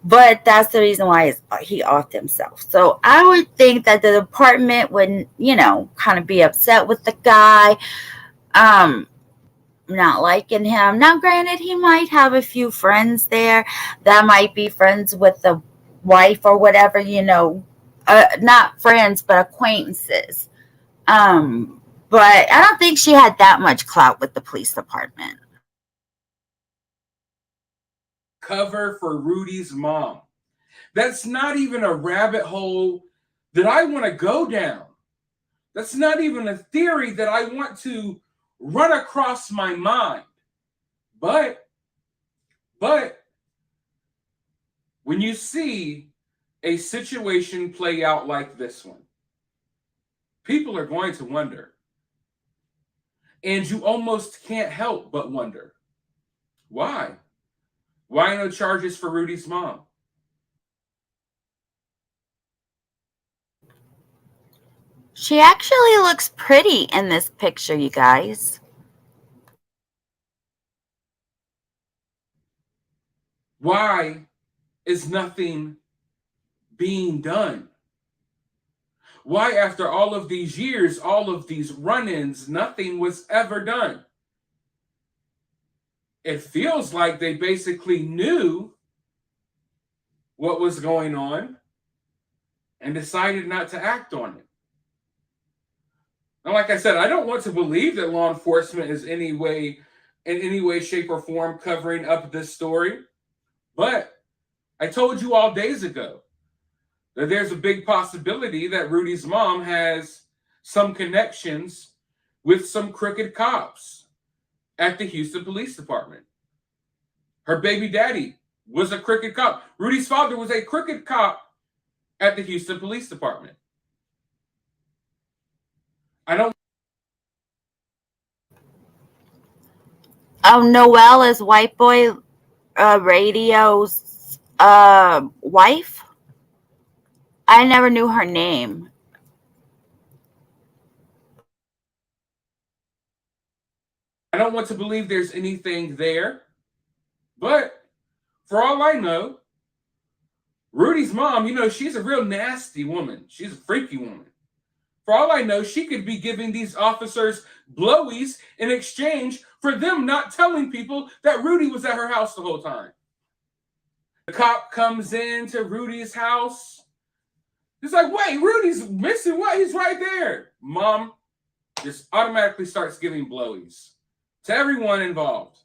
But that's the reason why he offed himself. So I would think that the department would, kind of be upset with the guy, not liking him. Now, granted, he might have a few friends there that might be friends with the wife or whatever, not friends, but acquaintances. But I don't think she had that much clout with the police department. Cover for Rudy's mom. That's not even a rabbit hole that I want to go down. That's not even a theory that I want to run across my mind. But when you see a situation play out like this one, people are going to wonder. And you almost can't help but wonder. Why? Why no charges for Rudy's mom? She actually looks pretty in this picture, you guys. Why is nothing being done? Why, after all of these years, all of these run-ins, nothing was ever done? It feels like they basically knew what was going on and decided not to act on it. And like I said, I don't want to believe that law enforcement is in any way, shape, or form covering up this story. But I told you all days ago that there's a big possibility that Rudy's mom has some connections with some crooked cops at the Houston Police Department. Her baby daddy was a crooked cop. Rudy's father was a crooked cop at the Houston Police Department. I don't. Oh, Noelle is White Boy Radio's wife? I never knew her name. I don't want to believe there's anything there. But for all I know, Rudy's mom, she's a real nasty woman. She's a freaky woman. For all I know, she could be giving these officers blowies in exchange for them not telling people that Rudy was at her house the whole time. The cop comes into Rudy's house. He's like, wait, Rudy's missing what? He's right there. Mom just automatically starts giving blowies to everyone involved.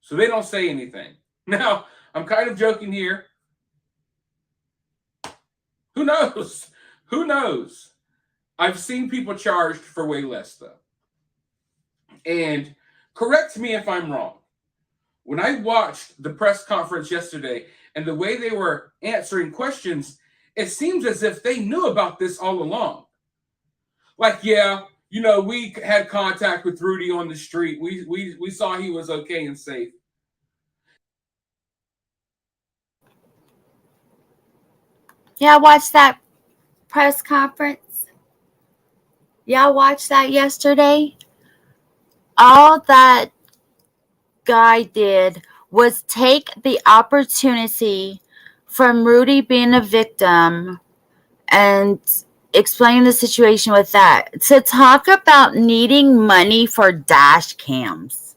So they don't say anything. Now, I'm kind of joking here. Who knows? Who knows? I've seen people charged for way less, though. And correct me if I'm wrong. When I watched the press conference yesterday and the way they were answering questions, it seems as if they knew about this all along. Like, yeah, we had contact with Rudy on the street. We saw he was okay and safe. Yeah, I watched that press conference. Y'all watched that yesterday? All that guy did was take the opportunity from Rudy being a victim and explain the situation with that to talk about needing money for dash cams.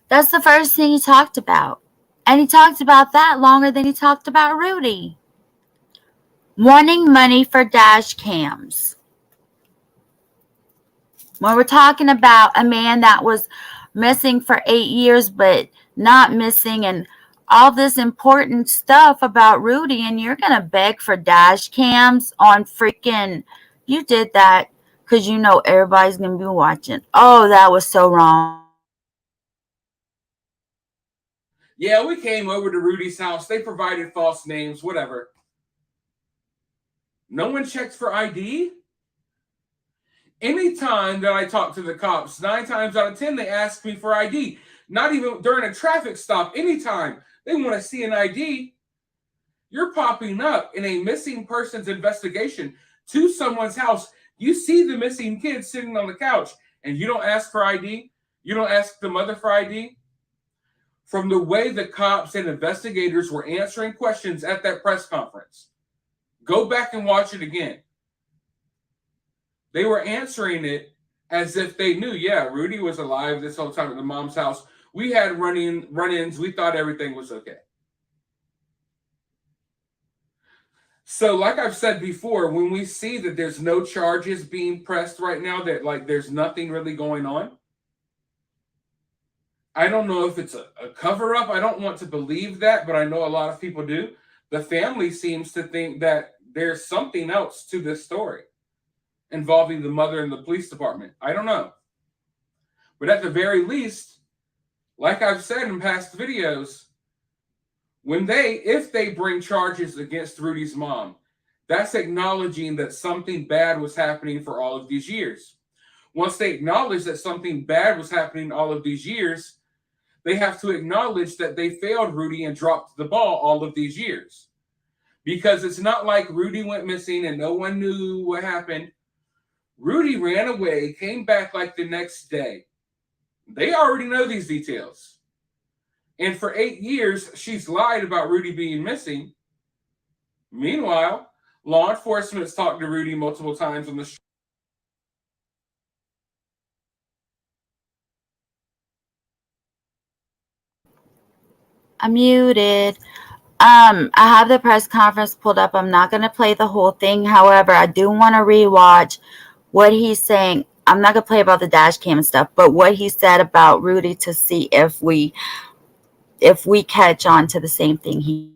That's the first thing he talked about. And he talked about that longer than he talked about Rudy. Wanting money for dash cams. When we're talking about a man that was missing for 8 years but not missing and all this important stuff about Rudy, and you're going to beg for dash cams on freaking, you did that because everybody's going to be watching. Oh, that was so wrong. Yeah, we came over to Rudy's house. They provided false names, whatever. No one checks for ID. Anytime that I talk to the cops, 9 times out of 10, they ask me for ID. Not even during a traffic stop. Anytime they want to see an ID, you're popping up in a missing persons investigation to someone's house. You see the missing kid sitting on the couch, and you don't ask for ID. You don't ask the mother for ID. from the way the cops and investigators were answering questions at that press conference. Go back and watch it again. They were answering it as if they knew, yeah, Rudy was alive this whole time at the mom's house. We had run-ins. We thought everything was okay. So like I've said before, when we see that there's no charges being pressed right now, that like there's nothing really going on, I don't know if it's a cover-up. I don't want to believe that, but I know a lot of people do. The family seems to think that there's something else to this story involving the mother and the police department. I don't know. But at the very least, like I've said in past videos, if they bring charges against Rudy's mom, that's acknowledging that something bad was happening for all of these years. Once they acknowledge that something bad was happening all of these years, they have to acknowledge that they failed Rudy and dropped the ball all of these years. Because it's not like Rudy went missing and no one knew what happened. Rudy ran away, came back like the next day. They already know these details. And for 8 years, she's lied about Rudy being missing. Meanwhile, law enforcement has talked to Rudy multiple times on the street. I'm muted. I have the press conference pulled up. I'm not going to play the whole thing. However, I do want to rewatch what he's saying. I'm not going to play about the dash cam and stuff, but what he said about Rudy to see if we catch on to the same thing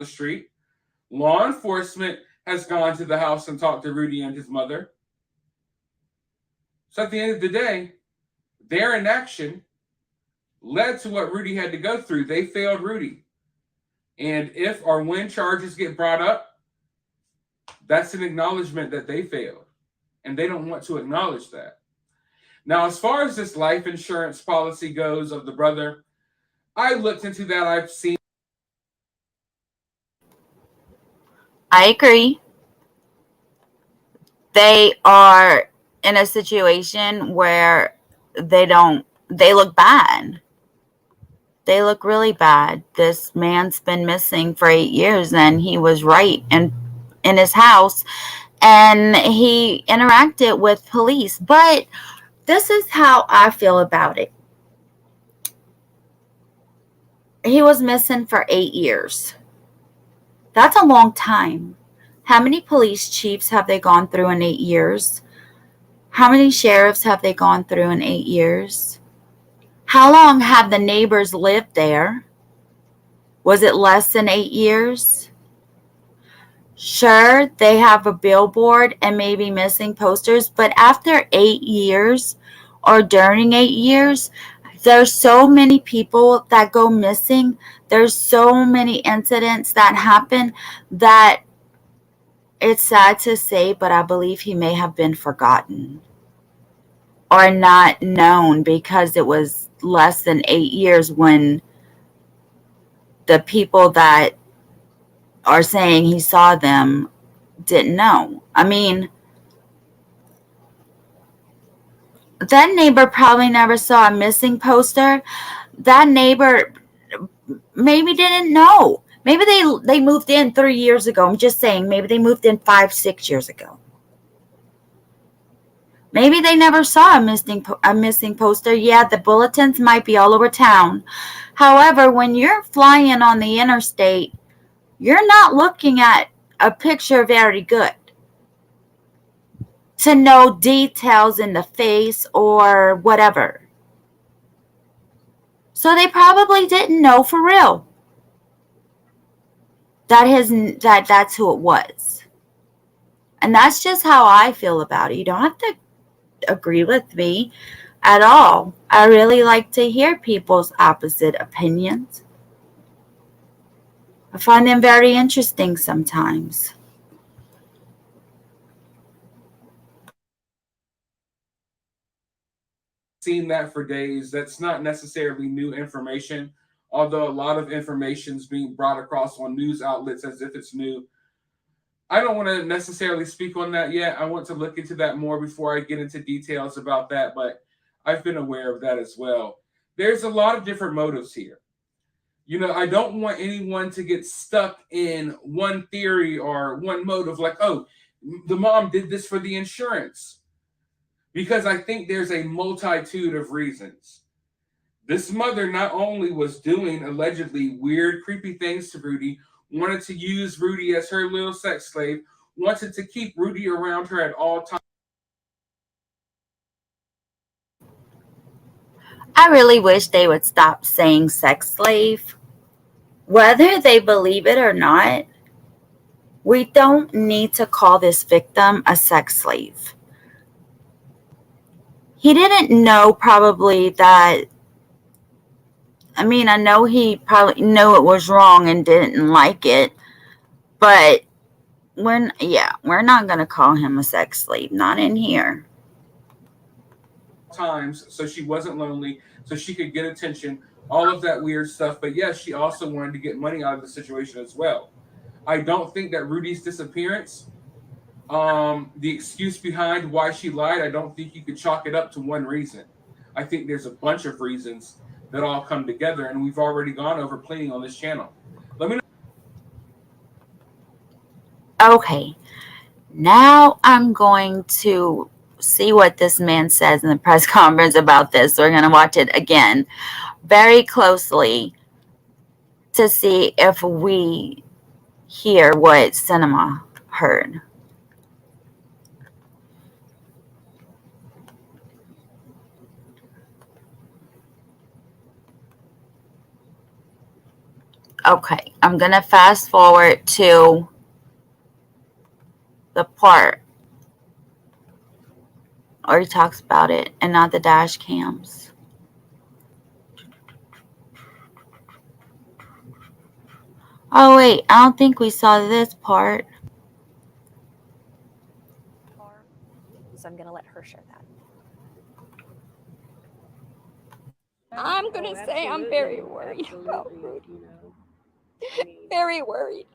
The street. Law enforcement has gone to the house and talked to Rudy and his mother. So at the end of the day, their inaction led to what Rudy had to go through. They failed Rudy. And if or when charges get brought up, that's an acknowledgement that they failed. And they don't want to acknowledge that. Now, as far as this life insurance policy goes of the brother, I looked into that. I've seen. I agree. They are in a situation where they look bad. They look really bad. This man's been missing for 8 years and he was right in his house and he interacted with police. But this is how I feel about it. He was missing for 8 years. That's a long time. How many police chiefs have they gone through in 8 years? How many sheriffs have they gone through in 8 years? How long have the neighbors lived there? Was it less than 8 years? Sure, they have a billboard and maybe missing posters, but after 8 years or during 8 years, there's so many people that go missing. There's so many incidents that happen that it's sad to say, but I believe he may have been forgotten or not known because it was less than 8 years when the people that are saying he saw them didn't know. I mean, that neighbor probably never saw a missing poster. That neighbor maybe didn't know. Maybe they moved in 3 years ago. I'm just saying, maybe they moved in 5-6 years ago. Maybe they never saw a missing poster. Yeah, the bulletins might be all over town. However, when you're flying on the interstate, you're not looking at a picture very good to know details in the face or whatever. So they probably didn't know for real that that's who it was. And that's just how I feel about it. You don't have to agree with me at all. I really like to hear people's opposite opinions. I find them very interesting sometimes. Seen that for days. That's not necessarily new information, although a lot of information is being brought across on news outlets as if it's new. I don't want to necessarily speak on that yet. I want to look into that more before I get into details about that, but I've been aware of that as well. there's a lot of different motives here. You know, I don't want anyone to get stuck in one theory or one motive, like, oh, the mom did this for the insurance. Because I think there's a multitude of reasons. This mother not only was doing allegedly weird, creepy things to Rudy, wanted to use Rudy as her little sex slave, wanted to keep Rudy around her at all times. I really wish they would stop saying sex slave. Whether they believe it or not, we don't need to call this victim a sex slave. He didn't know probably that. I mean, I know he probably knew it was wrong and didn't like it, but we're not going to call him a sex slave. Not in here. Times so she wasn't lonely, so she could get attention, all of that weird stuff. But yes, she also wanted to get money out of the situation as well. I don't think that Rudy's disappearance, the excuse behind why she lied, I don't think you could chalk it up to one reason. I think there's a bunch of reasons that all come together, and we've already gone over plenty on this channel. Let me know. Okay, now I'm going to see what this man says in the press conference about this. So we're going to watch it again very closely to see if we hear what Cinema heard. Okay, I'm going to fast forward to the part where he talks about it and not the dash cams. Oh, wait, I don't think we saw this part. So I'm going to let her share that. I'm going to say I'm very worried about Rudy. Very worried.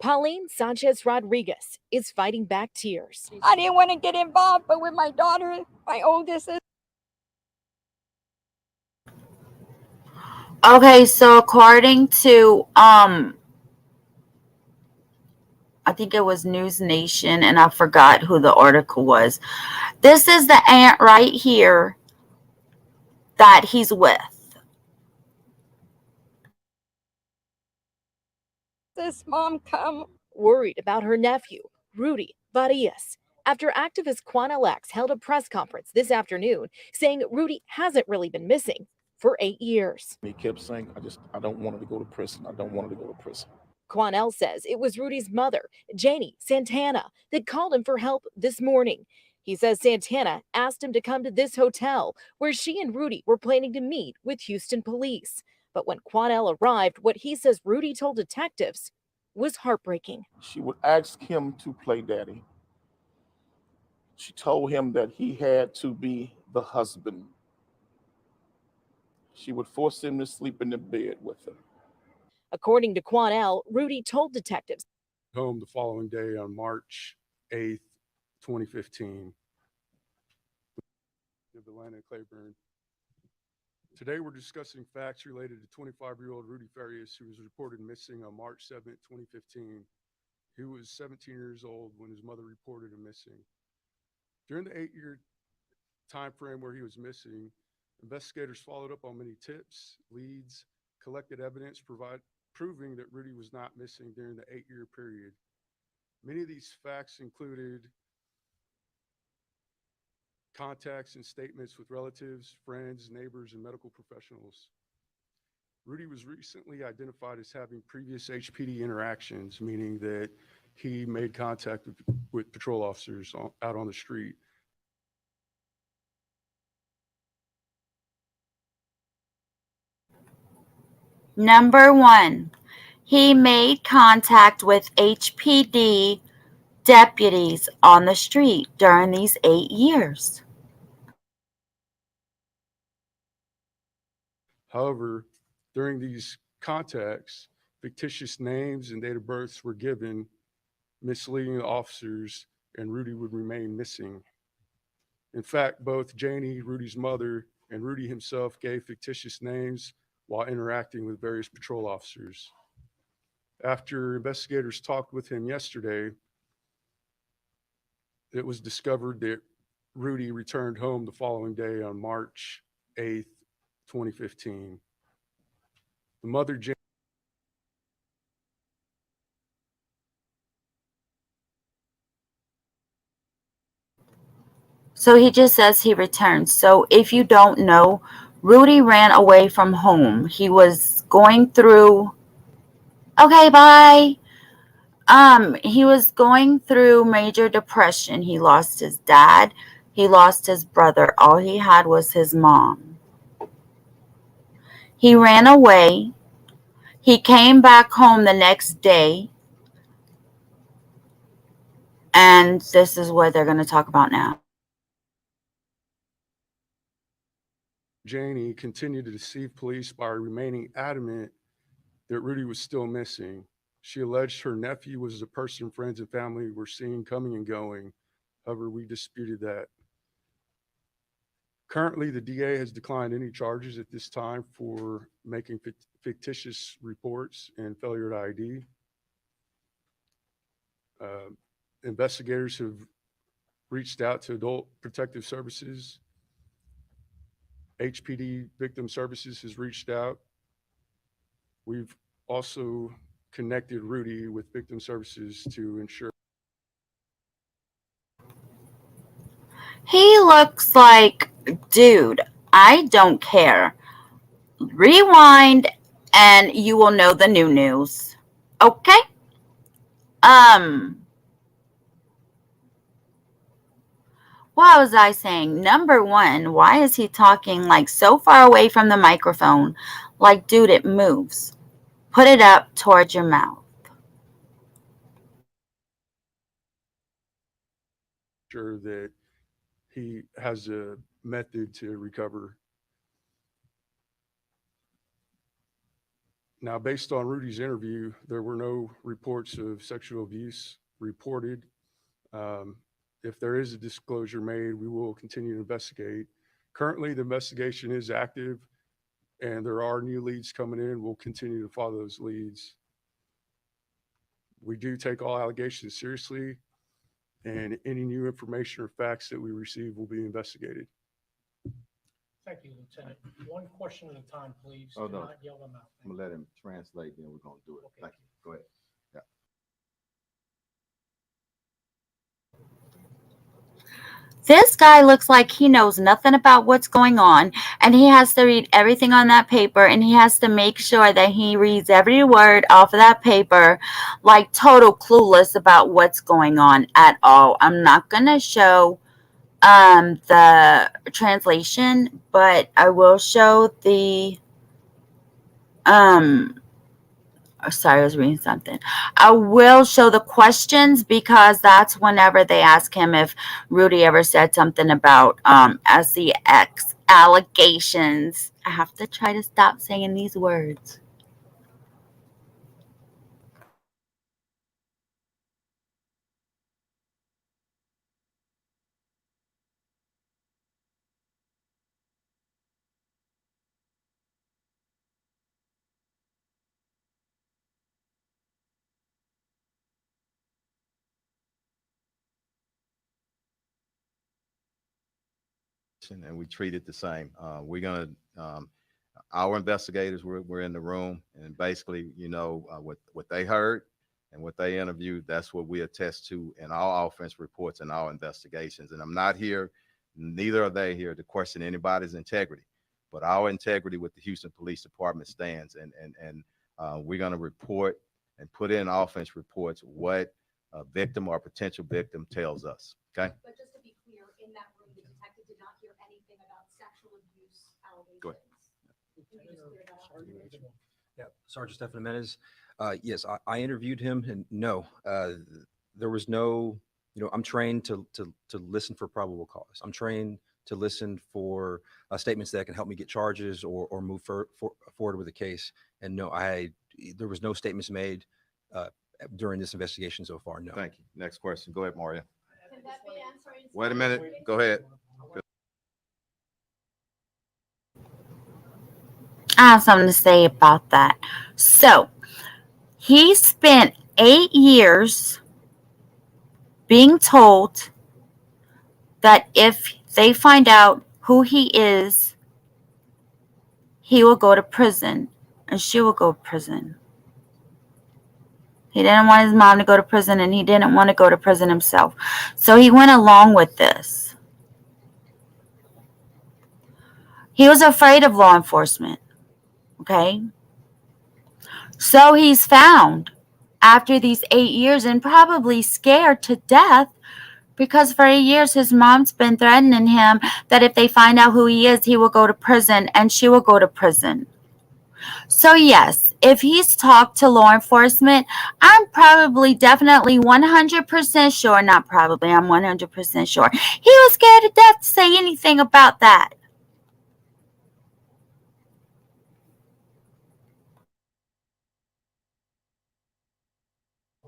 Pauline Sanchez Rodriguez is fighting back tears. I didn't want to get involved, but with my daughter, my oldest is. Okay, so according to I think it was News Nation, and I forgot who the article was. This is the aunt right here that he's with. This mom come worried about her nephew, Rudy Farias, after activist Quanell X held a press conference this afternoon saying Rudy hasn't really been missing for 8 years. He kept saying, I don't want him to go to prison. I don't want him to go to prison. Quanell says it was Rudy's mother, Janie Santana, that called him for help this morning. He says Santana asked him to come to this hotel where she and Rudy were planning to meet with Houston police. But when Quanell arrived, what he says Rudy told detectives was heartbreaking. She would ask him to play daddy. She told him that he had to be the husband. She would force him to sleep in the bed with her. According to Quanell, Rudy told detectives. Home the following day on March 8th, 2015. Of Atlanta and Claiborne. Today we're discussing facts related to 25-year-old Rudy Farias, who was reported missing on March 7th, 2015. He was 17 years old when his mother reported him missing. During the 8-year time frame where he was missing, investigators followed up on many tips, leads, collected evidence proving that Rudy was not missing during the 8-year period. Many of these facts included contacts and statements with relatives, friends, neighbors, and medical professionals. Rudy was recently identified as having previous HPD interactions, meaning that he made contact with patrol officers out on the street. Number 1, he made contact with HPD deputies on the street during these 8 years. However, during these contacts, fictitious names and date of births were given, misleading the officers, and Rudy would remain missing. In fact, both Janie, Rudy's mother, and Rudy himself gave fictitious names while interacting with various patrol officers. After investigators talked with him yesterday, it was discovered that Rudy returned home the following day on March 8th, 2015. The mother, Jane, So he just says he returned. So if you don't know, Rudy ran away from home. He was going through, okay, bye. He was going through major depression. He lost his dad. He lost his brother. All he had was his mom. He ran away. He came back home the next day. And this is what they're going to talk about now. Janie continued to deceive police by remaining adamant that Rudy was still missing. She alleged her nephew was a person friends and family were seen coming and going. However, we disputed that. Currently, the DA has declined any charges at this time for making fictitious reports and failure to ID. Investigators have reached out to Adult Protective Services. HPD Victim Services has reached out. We've also connected Rudy with Victim Services to ensure. He looks like, dude, I don't care. Rewind and you will know the new news. Okay? What was I saying? Number one, why is he talking like so far away from the microphone? Like, dude, it moves. Put it up towards your mouth. Sure that he has a method to recover. Now, based on Rudy's interview, there were no reports of sexual abuse reported. If there is a disclosure made, we will continue to investigate. Currently, the investigation is active and there are new leads coming in. We'll continue to follow those leads. We do take all allegations seriously, and any new information or facts that we receive will be investigated. Thank you, Lieutenant. One question at a time, please. Oh, Do no. not yell them out. I'm gonna let him translate, then we're gonna do it. Okay. Thank you. Go ahead. Yeah. This guy looks like he knows nothing about what's going on, and he has to read everything on that paper, and he has to make sure that he reads every word off of that paper like total clueless about what's going on at all. I'm not going to show the translation, but I will show the sorry, I was reading something. I will show the questions because that's whenever they ask him if Rudy ever said something about SEX allegations. I have to try to stop saying these words. And we treat it the same. We're gonna, our investigators were in the room, and basically, you know, what they heard and what they interviewed, that's what we attest to in our offense reports and our investigations. And I'm not here, neither are they here to question anybody's integrity, but our integrity with the Houston Police Department stands. And we're gonna report and put in offense reports what a victim or potential victim tells us. Okay. But just to be clear, in that room, the detective did not hear anything about sexual abuse allegations. Go ahead. Can you just clear that up? Yeah, Sergeant Stefan Menez. Yes, I interviewed him, and no, there was no. You know, I'm trained to listen for probable cause. I'm trained to listen for statements that can help me get charges or move forward with a case. And no, there was no statements made during this investigation so far. No. Thank you. Next question. Go ahead, Maria. Can that be answered in Wait a minute. Go ahead. I have something to say about that. So, he spent 8 years being told that if they find out who he is, he will go to prison and she will go to prison. He didn't want his mom to go to prison and he didn't want to go to prison himself. So he went along with this. He was afraid of law enforcement. Okay? So he's found after these 8 years and probably scared to death because for 8 years his mom's been threatening him that if they find out who he is, he will go to prison and she will go to prison. So yes, if he's talked to law enforcement, I'm probably definitely 100% sure, not probably, I'm 100% sure, he was scared to death to say anything about that.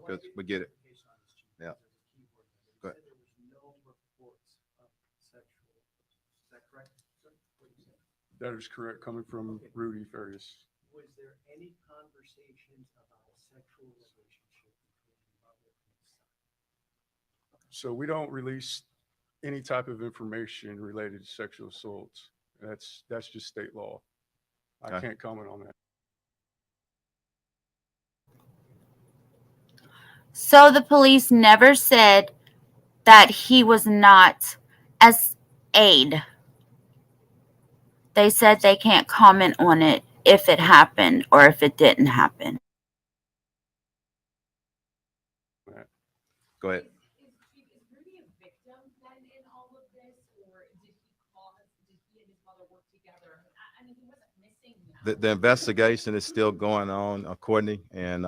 Good. We get it. Yeah. Go ahead. That is correct, coming from Rudy Farias. Was there any conversations about a sexual relationship between the mother and the son? So we don't release any type of information related to sexual assaults. That's just state law. I Okay. can't comment on that. So the police never said that he was not as aid. They said they can't comment on it if it happened or if it didn't happen. Go ahead. Is Rudy a victim then in all of this, or did he and his mother work together? I mean, he wasn't missing. The investigation is still going on, Courtney, and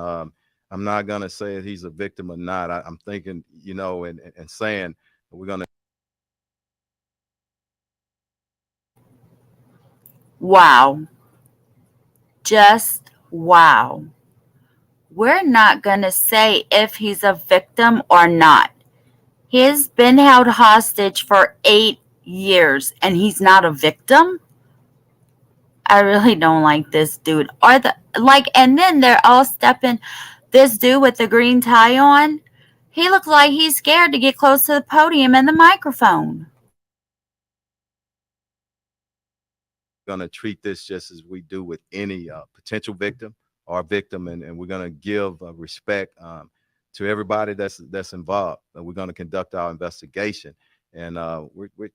I'm not going to say if he's a victim or not. I'm thinking, you know, and saying we're going to. Wow. Just wow. We're not going to say if he's a victim or not. He has been held hostage for 8 years and he's not a victim? I really don't like this dude. And then they're all stepping this dude with the green tie on. He looks like he's scared to get close to the podium and the microphone. Going to treat this just as we do with any potential victim or victim, and we're going to give respect to everybody that's involved. We're going to conduct our investigation, and we're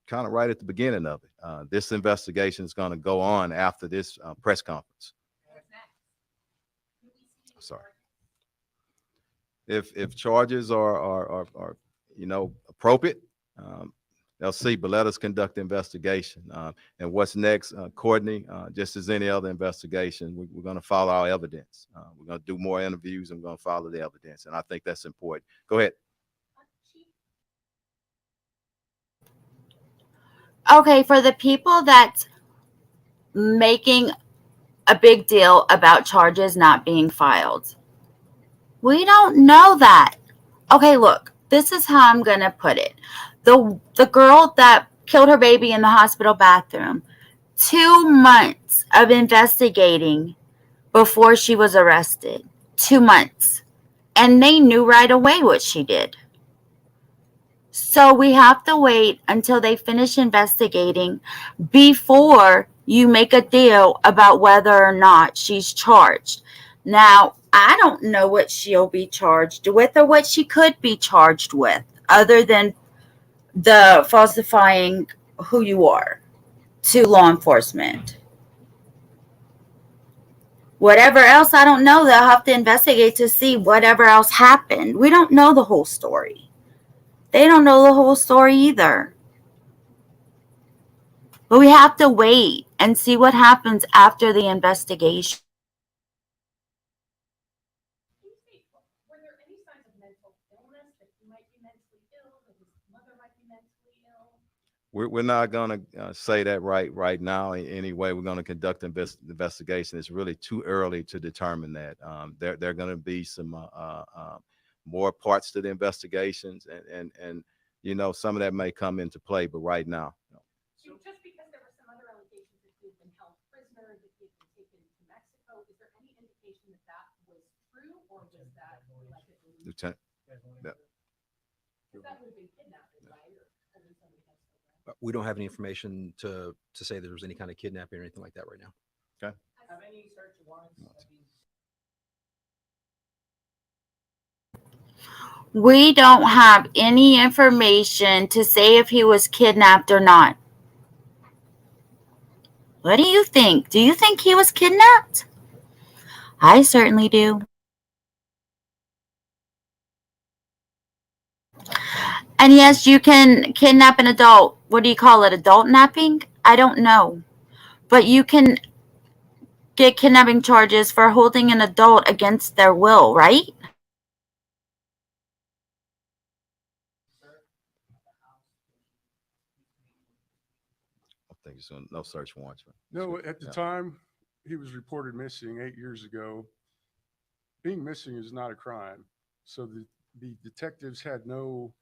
kind of right at the beginning of it. This investigation is going to go on after this press conference. Sorry. If charges are you know, appropriate, they'll see, but let us conduct the investigation. And what's next, Courtney, just as any other investigation, we're going to follow our evidence. We're going to do more interviews and we're going to follow the evidence. And I think that's important. Go ahead. Okay, for the people that's making a big deal about charges not being filed, we don't know that. Okay, look, this is how I'm going to put it. The girl that killed her baby in the hospital bathroom, 2 months of investigating before she was arrested. 2 months. And they knew right away what she did. So we have to wait until they finish investigating before you make a deal about whether or not she's charged. Now, I don't know what she'll be charged with or what she could be charged with other than the falsifying who you are to law enforcement. Whatever else, I don't know. They'll have to investigate to see whatever else happened. We don't know the whole story. They don't know the whole story either. But we have to wait and see what happens after the investigation. Were there any signs of mental illness, that he might be mentally ill, that his mother might be mentally ill? We're not going to say that right now. Anyway, we're going to conduct an investigation. It's really too early to determine that. There are going to be some more parts to the investigations, and you know, some of that may come into play, but right now. So just because there were some other allegations that he had been held prisoner, that he had been Lieutenant. Yeah. We don't have any information to say there was any kind of kidnapping or anything like that right now. Okay. Have any search warrants? We don't have any information to say if he was kidnapped or not. What do you think? Do you think he was kidnapped? I certainly do. And yes, you can kidnap an adult. What do you call it? Adult napping? I don't know. But you can get kidnapping charges for holding an adult against their will, right? I think so. No search warrants. No, at the Yeah. time he was reported missing 8 years ago, being missing is not a crime. So the detectives had no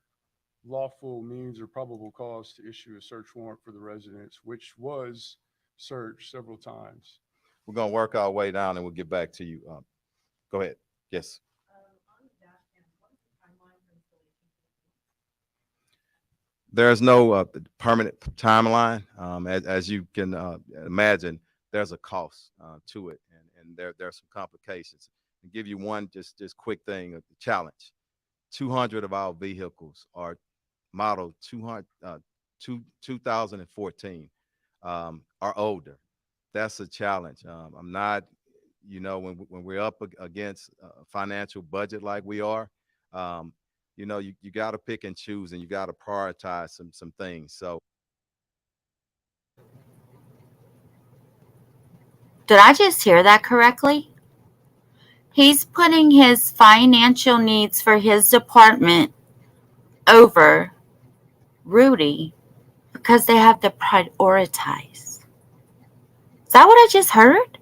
lawful means or probable cause to issue a search warrant for the residence, which was searched several times. We're going to work our way down and we'll get back to you. Go ahead. Yes. There's no permanent timeline. As you can imagine, there's a cost to it, and there are some complications. To give you one just quick thing, the challenge: 200 of our vehicles are model 2014 are older. That's a challenge. I'm not, when we're up against a financial budget like we are, you got to pick and choose, and you got to prioritize some things. So, Did I just hear that correctly? He's putting his financial needs for his department over Rudy because they have to prioritize. Is that what I just heard?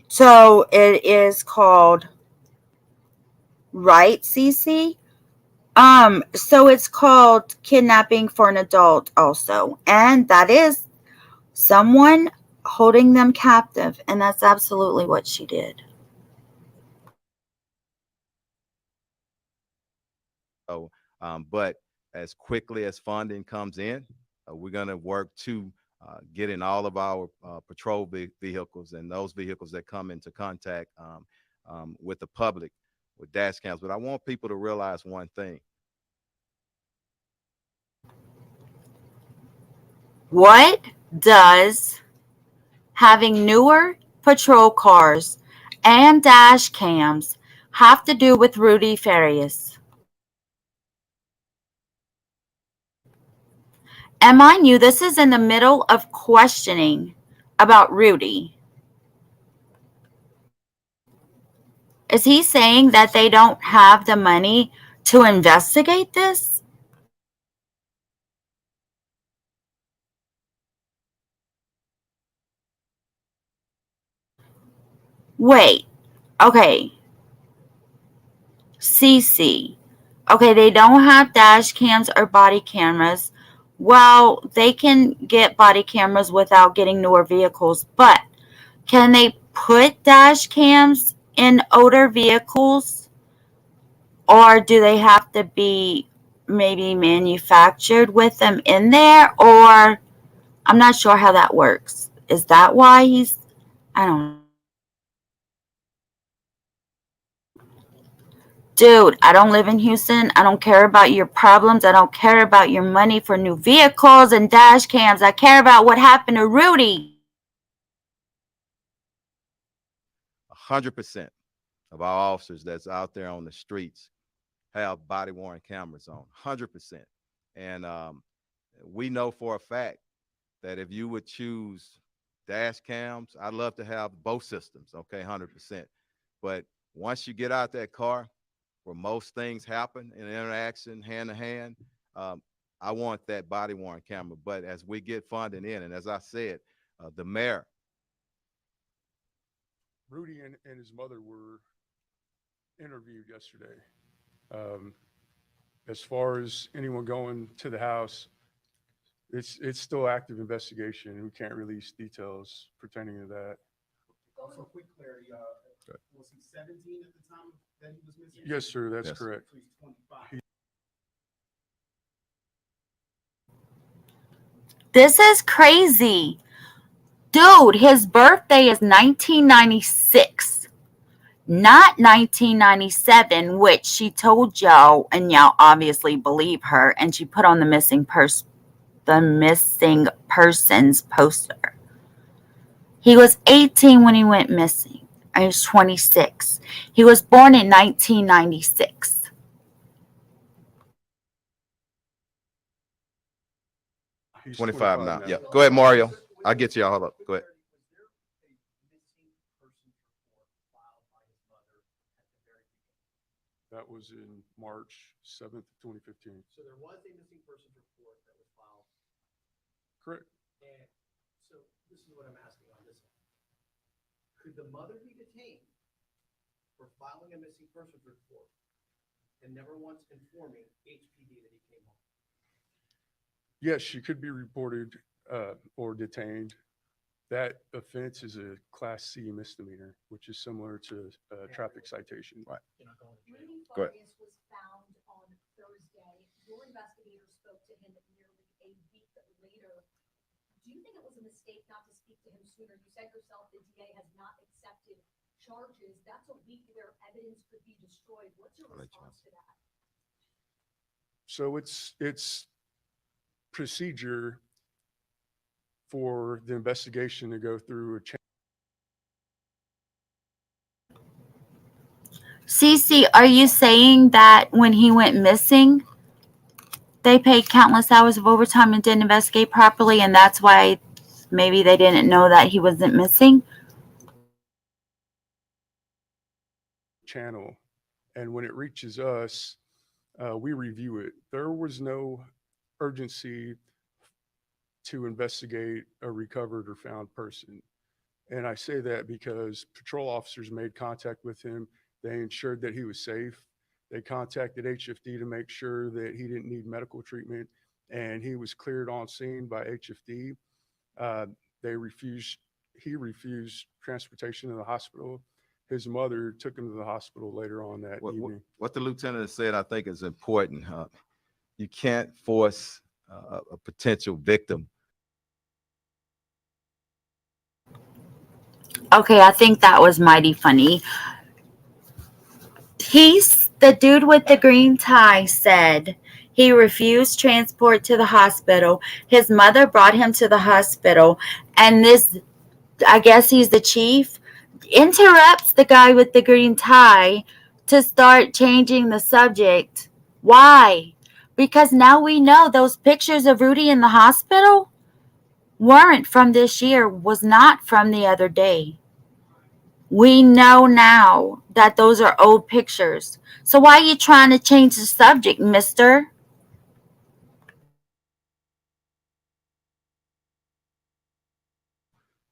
So it is called, right, Cece? So it's called kidnapping for an adult also. And that is someone holding them captive. And that's absolutely what she did. but as quickly as funding comes in, we're going to work to get in all of our patrol vehicles and those vehicles that come into contact with the public with dash cams. But I want people to realize one thing. What does having newer patrol cars and dash cams have to do with Rudy Farias? And mind you, this is in the middle of questioning about Rudy. Is he saying that they don't have the money to investigate this? Wait, okay. CC. Okay, they don't have dash cams or body cameras. Well, they can get body cameras without getting newer vehicles, but can they put dash cams in older vehicles? Or do they have to be maybe manufactured with them in there? Or I'm not sure how that works. Is that why he's, I don't know. Dude, I don't live in Houston. I don't care about your problems. I don't care about your money for new vehicles and dash cams. I care about what happened to Rudy. 100% of our officers that's out there on the streets have body-worn cameras on, 100%. And we know for a fact that if you would choose dash cams, I'd love to have both systems, okay, 100%. But once you get out that car, where most things happen in interaction, hand-to-hand, I want that body-worn camera. But as we get funding in, and as I said, the mayor. Rudy and his mother were interviewed yesterday. As far as anyone going to the house, It's still active investigation, and we can't release details pertaining to that. Also, quick clarity. Was he 17 at the time that he was missing? Yes, sir. That's Yes. correct. So he's 25. This is crazy. Dude, his birthday is 1996, not 1997, which she told y'all, and y'all obviously believe her, and she put on the missing persons poster. He was 18 when he went missing. He was 26. He was born in 1996. He's 25 now. Yeah. Go ahead, Mario. I'll get you all. Hold up. Go ahead. That was in March 7th, 2015. So there was a missing persons report that was filed. Correct. And so this is what I'm asking on this one. Could the mother be detained for filing a missing persons report and never once informing HPD that he came home? Yes, she could be reported or detained. That offense is a Class C misdemeanor, which is similar to a traffic citation. Right. Rudy Go ahead. Farias was found on Thursday. Your investigators spoke to him nearly a week later. Do you think it was a mistake not to speak to him sooner? You said yourself the DA has not accepted charges. That's a week where evidence could be destroyed. What's your response to that? So it's procedure for the investigation to go through a Cece, are you saying that when he went missing, they paid countless hours of overtime and didn't investigate properly, and that's why maybe they didn't know that he wasn't missing? channel, and when it reaches us, we review it. There was no urgency to investigate a recovered or found person. And I say that because patrol officers made contact with him. They ensured that he was safe. They contacted HFD to make sure that he didn't need medical treatment, and he was cleared on scene by HFD. He refused transportation to the hospital. His mother took him to the hospital later on that evening. What the lieutenant said, I think, is important. You can't force a potential victim. Okay, I think that was mighty funny. The dude with the green tie said he refused transport to the hospital. His mother brought him to the hospital, and this, I guess he's the chief, interrupts the guy with the green tie to start changing the subject. Why? Because now we know those pictures of Rudy in the hospital weren't from this year, was not from the other day. We know now that those are old pictures. So why are you trying to change the subject, mister?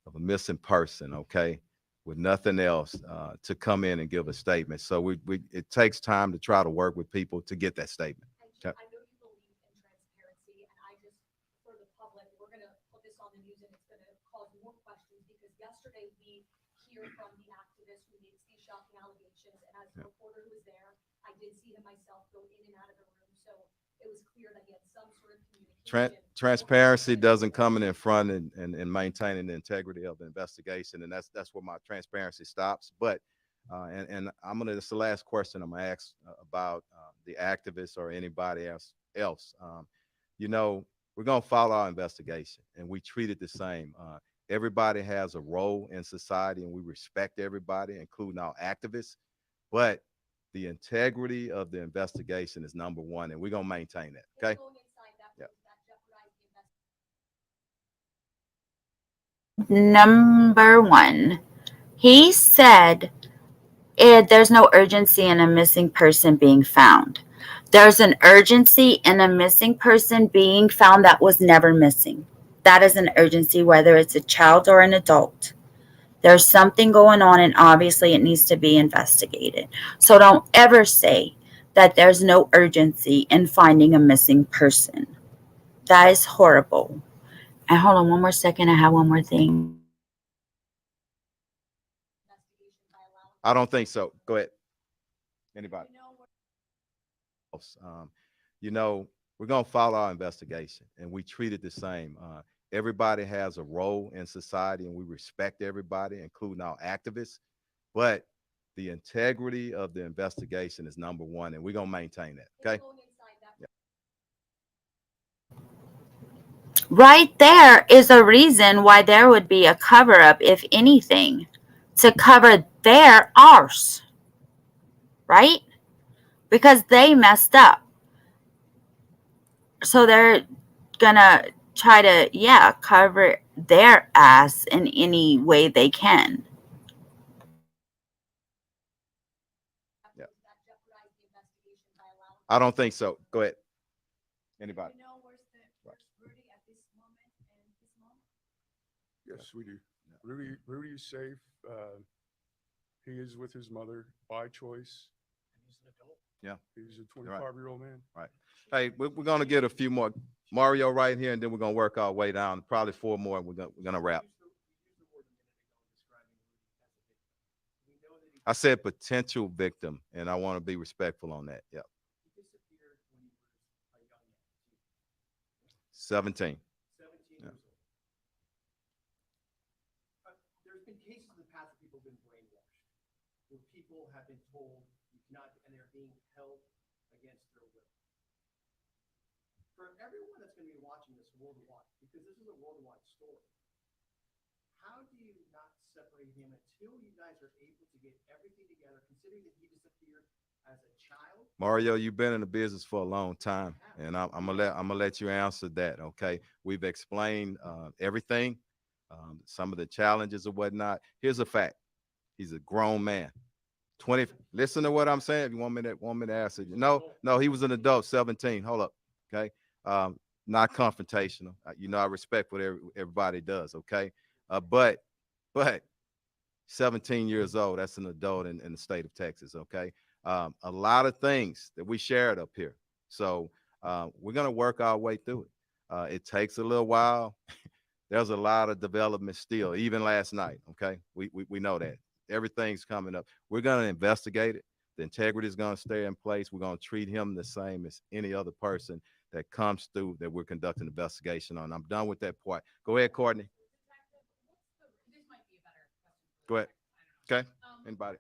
Of a missing person, okay, with nothing else to come in and give a statement. So it takes time to try to work with people to get that statement. Okay. I know you believe in transparency, and I just, for the public, we're going to put this on the news, and it's going to cause more questions, because yesterday we hear from the activist who makes these shocking allegations, and as a reporter who was there, I did see him myself go in and out of the room, so it was clear that he had some sort of communication. Transparency doesn't come in front and maintaining the integrity of the investigation, and that's where my transparency stops. But and I'm gonna, this is the last question I'm gonna ask about the activists or anybody else. You know, we're gonna follow our investigation, and we treat it the same. Everybody has a role in society, and we respect everybody, including our activists. But the integrity of the investigation is number one, and we're gonna maintain that. Okay. Number one, he said there's no urgency in a missing person being found. There's an urgency in a missing person being found that was never missing. That is an urgency, whether it's a child or an adult. There's something going on, and obviously it needs to be investigated. So don't ever say that there's no urgency in finding a missing person. That is horrible. And hold on one more second. I have one more thing. I don't think so. Go ahead. Anybody? Um, you know, we're going to follow our investigation and we treat it the same. Everybody has a role in society and we respect everybody, including our activists. But the integrity of the investigation is number one, and we're going to maintain that. Okay. Yeah. Right there is a reason why there would be a cover up, if anything, to cover their arse. Right? Because they messed up. So they're gonna try to, yeah, cover their ass in any way they can. Yeah. I don't think so. Go ahead. Anybody? Yes, we do. Rudy is safe. He is with his mother by choice. Yeah. He's a 25-year-old man. Right. Hey, we're going to get a few more. Mario right here, and then we're going to work our way down. Probably 4 more, and we're going to wrap. I said potential victim, and I want to be respectful on that. Yeah. 17. Yeah. There's been cases in the past where people have been brainwashed, where people have been told you cannot, and they're being held against their will. For everyone that's going to be watching this worldwide, because this is a worldwide story, how do you not separate him until you guys are able to get everything together, considering that he disappeared as a child? Mario, you've been in the business for a long time, and I'm gonna let you answer that. Okay, we've explained everything, some of the challenges or whatnot. Here's a fact: he's a grown man. 20. Listen to what I'm saying. If you want me to answer, no, he was an adult, 17. Hold up, okay. Not confrontational. I respect what everybody does. Okay, but 17 years old. That's an adult in the state of Texas. Okay. A lot of things that we shared up here. So we're going to work our way through it. It takes a little while. There's a lot of development still, even last night. Okay. We know that everything's coming up. We're going to investigate it. The integrity is going to stay in place. We're going to treat him the same as any other person that comes through that we're conducting an investigation on. I'm done with that part. Go ahead, Courtney. Go ahead. Okay. Anybody?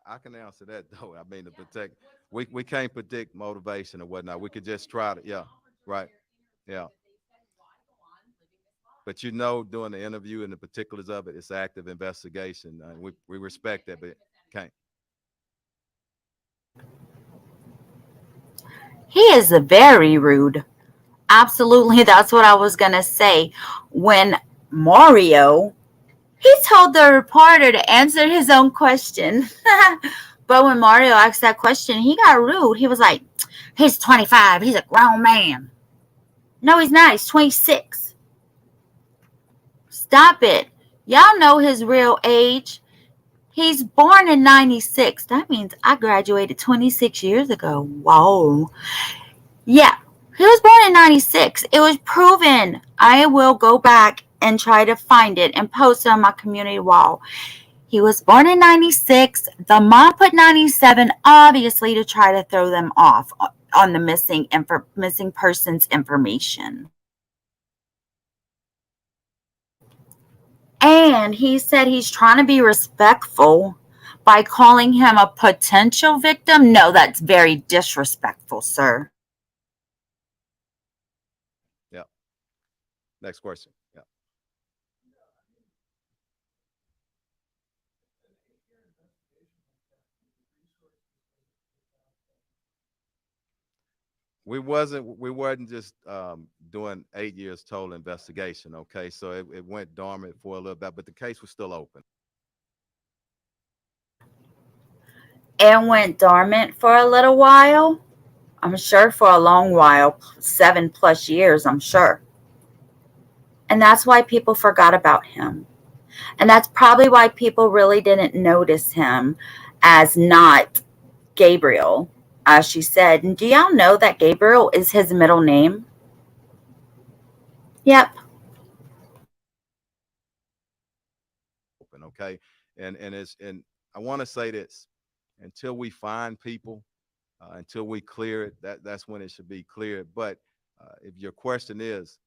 I can answer that though. I mean, to protect, we can't predict motivation or whatnot. We could just try to, yeah, right, yeah. But during the interview and the particulars of it, it's active investigation. We respect that, but can't. He is very rude. Absolutely, that's what I was gonna say. When Mario, he told the reporter to answer his own question. But when Mario asked that question, he got rude. He was like, he's 25. He's a grown man. No, he's not. He's 26. Stop it. Y'all know his real age. He's born in 96. That means I graduated 26 years ago. Whoa. Yeah, he was born in 96. It was proven. I will go back and try to find it and post it on my community wall. He was born in 96. The mom put 97, obviously, to try to throw them off on the missing persons information. And he said he's trying to be respectful by calling him a potential victim. No, that's very disrespectful, sir. Yeah. Next question. Yeah. We weren't just doing 8 years total investigation. Okay, so it went dormant for a little bit, but the case was still open. It went dormant for a little while. I'm sure for a long while, 7+ years, I'm sure. And that's why people forgot about him. And that's probably why people really didn't notice him as not Gabriel, as she said. And do y'all know that Gabriel is his middle name? Yep. Okay. And I want to say this, until we find people, until we clear it, that's when it should be cleared. But if your question is,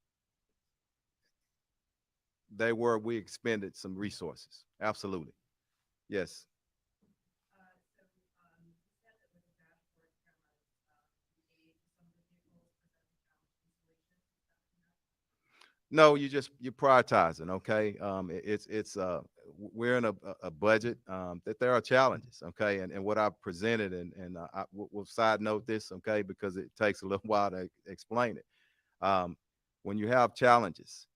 we expended some resources. Absolutely. Yes. No, you're prioritizing. Okay. We're in a budget, that there are challenges. Okay. And what I presented, we'll side note this. Okay. Because it takes a little while to explain it. When you have challenges,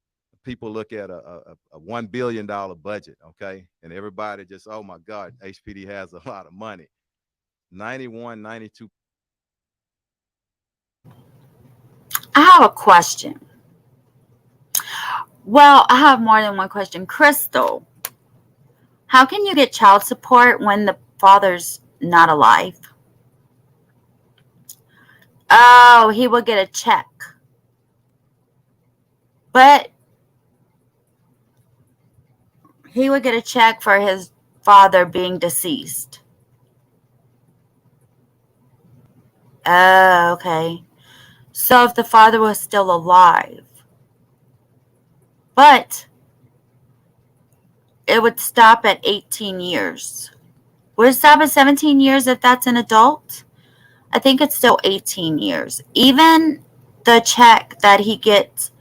people look at a $1 billion budget. Okay. And everybody just, oh my God, HPD has a lot of money. 91, 92. I have a question. Well, I have more than one question. Crystal, how can you get child support when the father's not alive? Oh, he will get a check. But he would get a check for his father being deceased. Oh, okay. So if the father was still alive, but it would stop at 18 years. Would it stop at 17 years if that's an adult? I think it's still 18 years. Even the check that he gets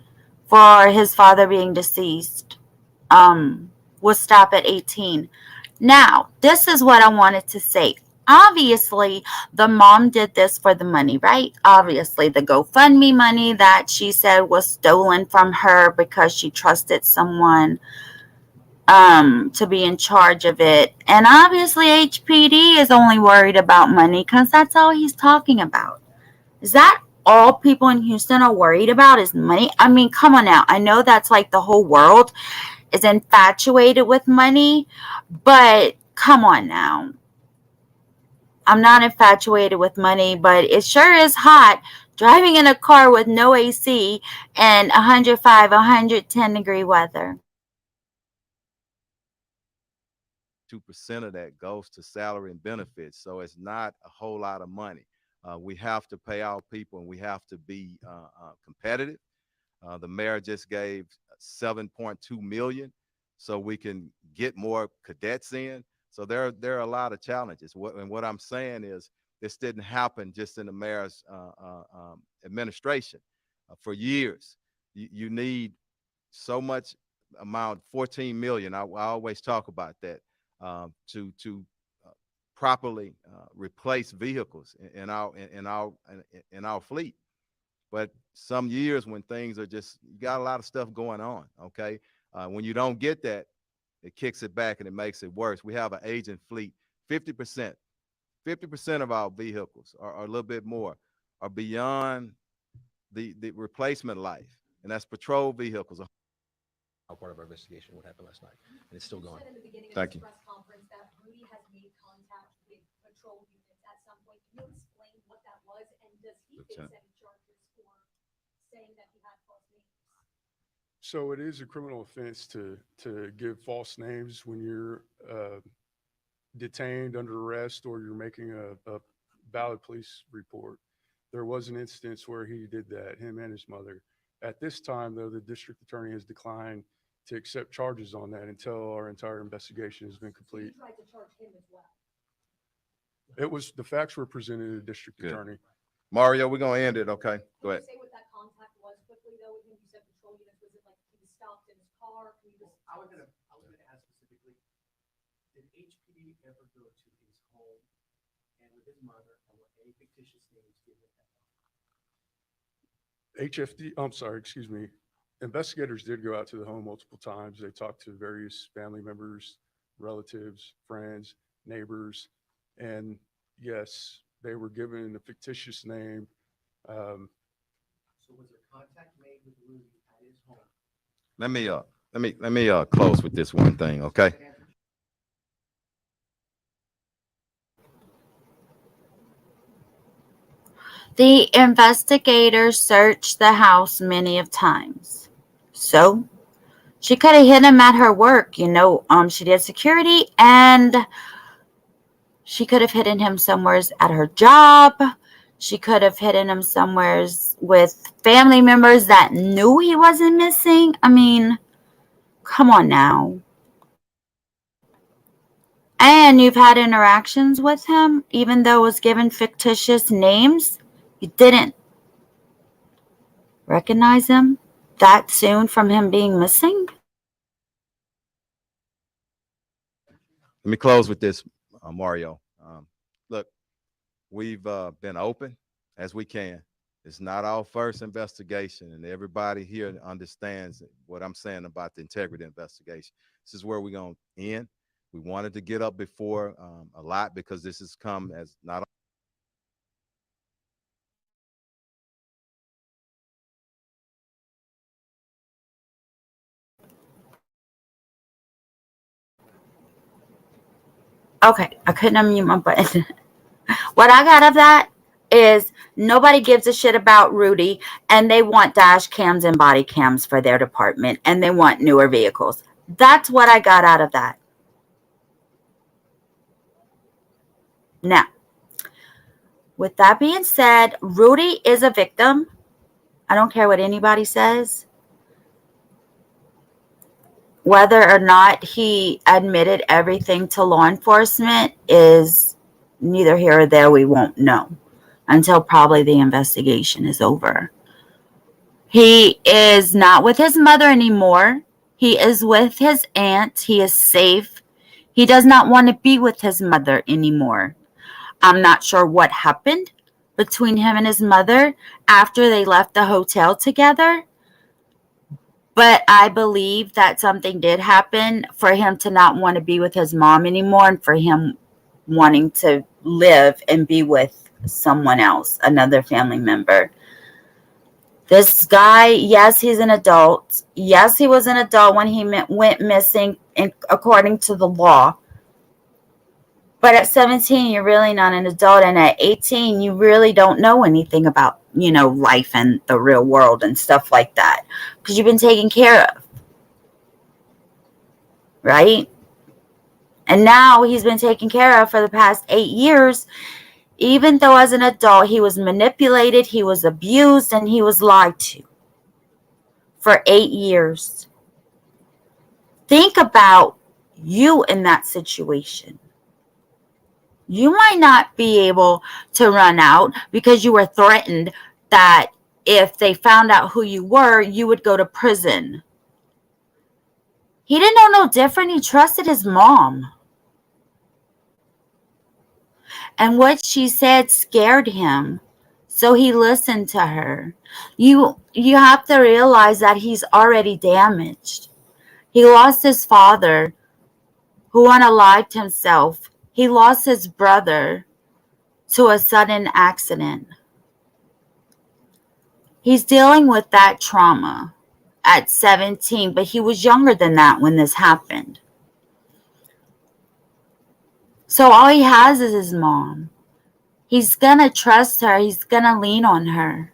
for his father being deceased will stop at 18. Now, this is what I wanted to say. Obviously, the mom did this for the money, right? Obviously, the GoFundMe money that she said was stolen from her because she trusted someone to be in charge of it. And obviously, HPD is only worried about money because that's all he's talking about. Is that all people in Houston are worried about is money? I mean, come on now. I know that's like the whole world is infatuated with money, but come on now. I'm not infatuated with money, but it sure is hot driving in a car with no AC and 105, 110-degree weather. 2% of that goes to salary and benefits. So it's not a whole lot of money. We have to pay our people, and we have to be competitive. The mayor just gave 7.2 million so we can get more cadets in. So there are a lot of challenges. What I'm saying is this didn't happen just in the mayor's administration. For years, you need so much amount, 14 million. I always talk about that, to properly replace vehicles in our fleet. But some years when things are just, you got a lot of stuff going on. Okay. When you don't get that, it kicks it back and it makes it worse. We have an aging fleet. 50% of our vehicles, or a little bit more, are beyond the replacement life. And that's patrol vehicles. Part of our investigation, what happened last night, and it's still going. Thank you. Press conference that Rudy has made contact with patrol units at some point. Can you explain what that was, and does he face any charges for saying that he had false names? So it is a criminal offense to give false names when you're detained under arrest or you're making a valid police report. There was an instance where he did that, him and his mother. At this time, though, the district attorney has declined to accept charges on that until our entire investigation has been complete. So you tried to charge him as well? It was, the facts were presented to the district Good. attorney. Mario, we're going to end it. Okay. Go ahead. Can you say what that contact was quickly, though, with him? You said patrol units. Was it like he was stopped in his car? Can you just... I was gonna ask specifically, did HPD ever go to his home and with his mother, and were any fictitious names given at that time? Investigators did go out to the home multiple times. They talked to various family members, relatives, friends, neighbors, and yes, they were given a fictitious name. So was there contact made with Rudy at his home? Let me let me close with this one thing, okay? The investigators searched the house many of times. So she could have hid him at her work. She did security, and she could have hidden him somewhere at her job. She could have hidden him somewhere with family members that knew he wasn't missing. I mean, come on now. And you've had interactions with him, even though it was given fictitious names. You didn't recognize him that soon from him being missing? Let me close with this, Mario. Look, we've been open as we can. It's not our first investigation, and everybody here understands what I'm saying about the integrity investigation. This is where we're going to end. We wanted to get up before a lot because this has come as not Okay, I couldn't unmute my button. What I got of that is nobody gives a shit about Rudy, and they want dash cams and body cams for their department, and they want newer vehicles. That's what I got out of that. Now, with that being said, Rudy is a victim. I don't care what anybody says. Whether or not he admitted everything to law enforcement is neither here or there. We won't know until probably the investigation is over. He is not with his mother anymore. He is with his aunt. He is safe. He does not want to be with his mother anymore. I'm not sure what happened between him and his mother after they left the hotel together. But I believe that something did happen for him to not want to be with his mom anymore, and for him wanting to live and be with someone else, another family member. This guy, yes, he's an adult. Yes, he was an adult when he went missing, according to the law. But at 17, you're really not an adult. And at 18, you really don't know anything about, life and the real world and stuff like that. Because you've been taken care of. Right? And now he's been taken care of for the past 8 years. Even though as an adult, he was manipulated, he was abused, and he was lied to. For 8 years. Think about you in that situation. You might not be able to run out because you were threatened that if they found out who you were, you would go to prison. He didn't know no different. He trusted his mom. And what she said scared him. So he listened to her. You have to realize that he's already damaged. He lost his father, who unalived himself. He lost his brother to a sudden accident. He's dealing with that trauma at 17, but he was younger than that when this happened. So all he has is his mom. He's going to trust her. He's going to lean on her.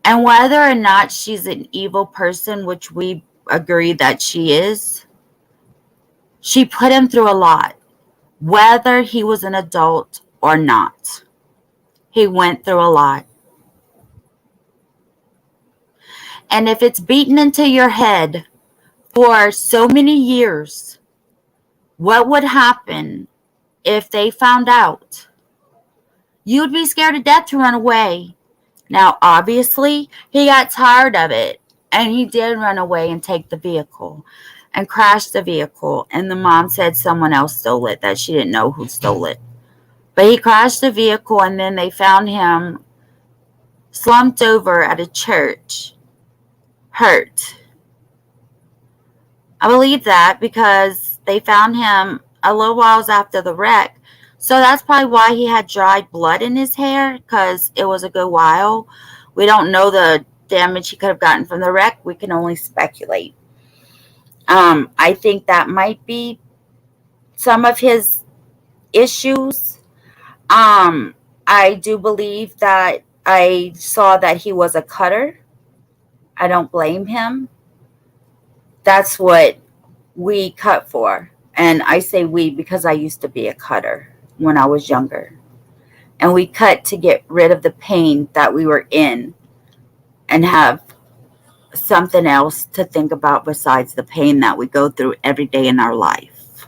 And whether or not she's an evil person, which we agree that she is, she put him through a lot, whether he was an adult or not. He went through a lot. And if it's beaten into your head for so many years, what would happen if they found out? You'd be scared to death to run away. Now, obviously, he got tired of it, and he did run away and take the vehicle and crash the vehicle. And the mom said someone else stole it, that she didn't know who stole it. But he crashed the vehicle, and then they found him slumped over at a church, hurt. I believe that because they found him a little while after the wreck. So that's probably why he had dried blood in his hair, because it was a good while. We don't know the damage he could have gotten from the wreck, we can only speculate. I think that might be some of his issues. I do believe that I saw that he was a cutter. I don't blame him. That's what we cut for. And I say we because I used to be a cutter when I was younger. And we cut to get rid of the pain that we were in and have something else to think about besides the pain that we go through every day in our life.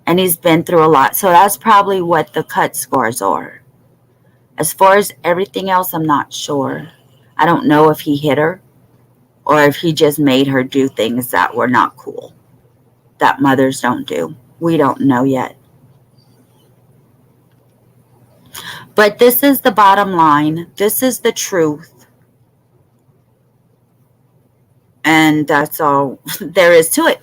And he's been through a lot. So that's probably what the cut scores are. As far as everything else, I'm not sure. I don't know if he hit her or if he just made her do things that were not cool, that mothers don't do. We don't know yet. But this is the bottom line. This is the truth. And that's all there is to it.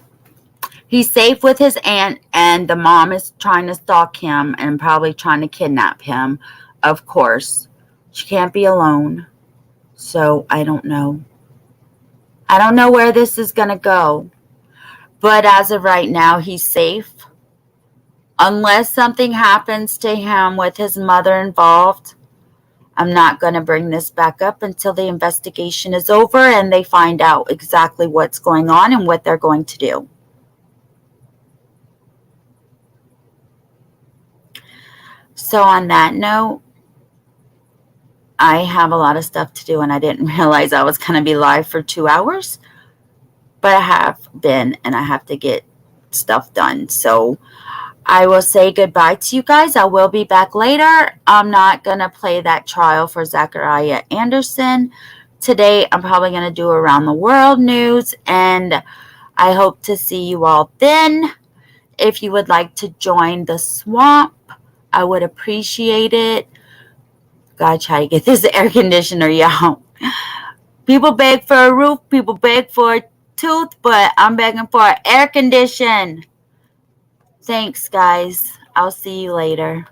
He's safe with his aunt, and the mom is trying to stalk him and probably trying to kidnap him. Of course, she can't be alone. So I don't know. I don't know where this is going to go. But as of right now, he's safe. Unless something happens to him with his mother involved, I'm not going to bring this back up until the investigation is over and they find out exactly what's going on and what they're going to do. So on that note, I have a lot of stuff to do and I didn't realize I was going to be live for 2 hours. But I have been and I have to get stuff done. So I will say goodbye to you guys. I will be back later. I'm not going to play that trial for Zachariah Anderson. Today, I'm probably going to do around the world news. And I hope to see you all then. If you would like to join the swamp, I would appreciate it. Gotta try to get this air conditioner, y'all. People beg for a roof. People beg for a tooth. But I'm begging for an air condition. Thanks, guys. I'll see you later.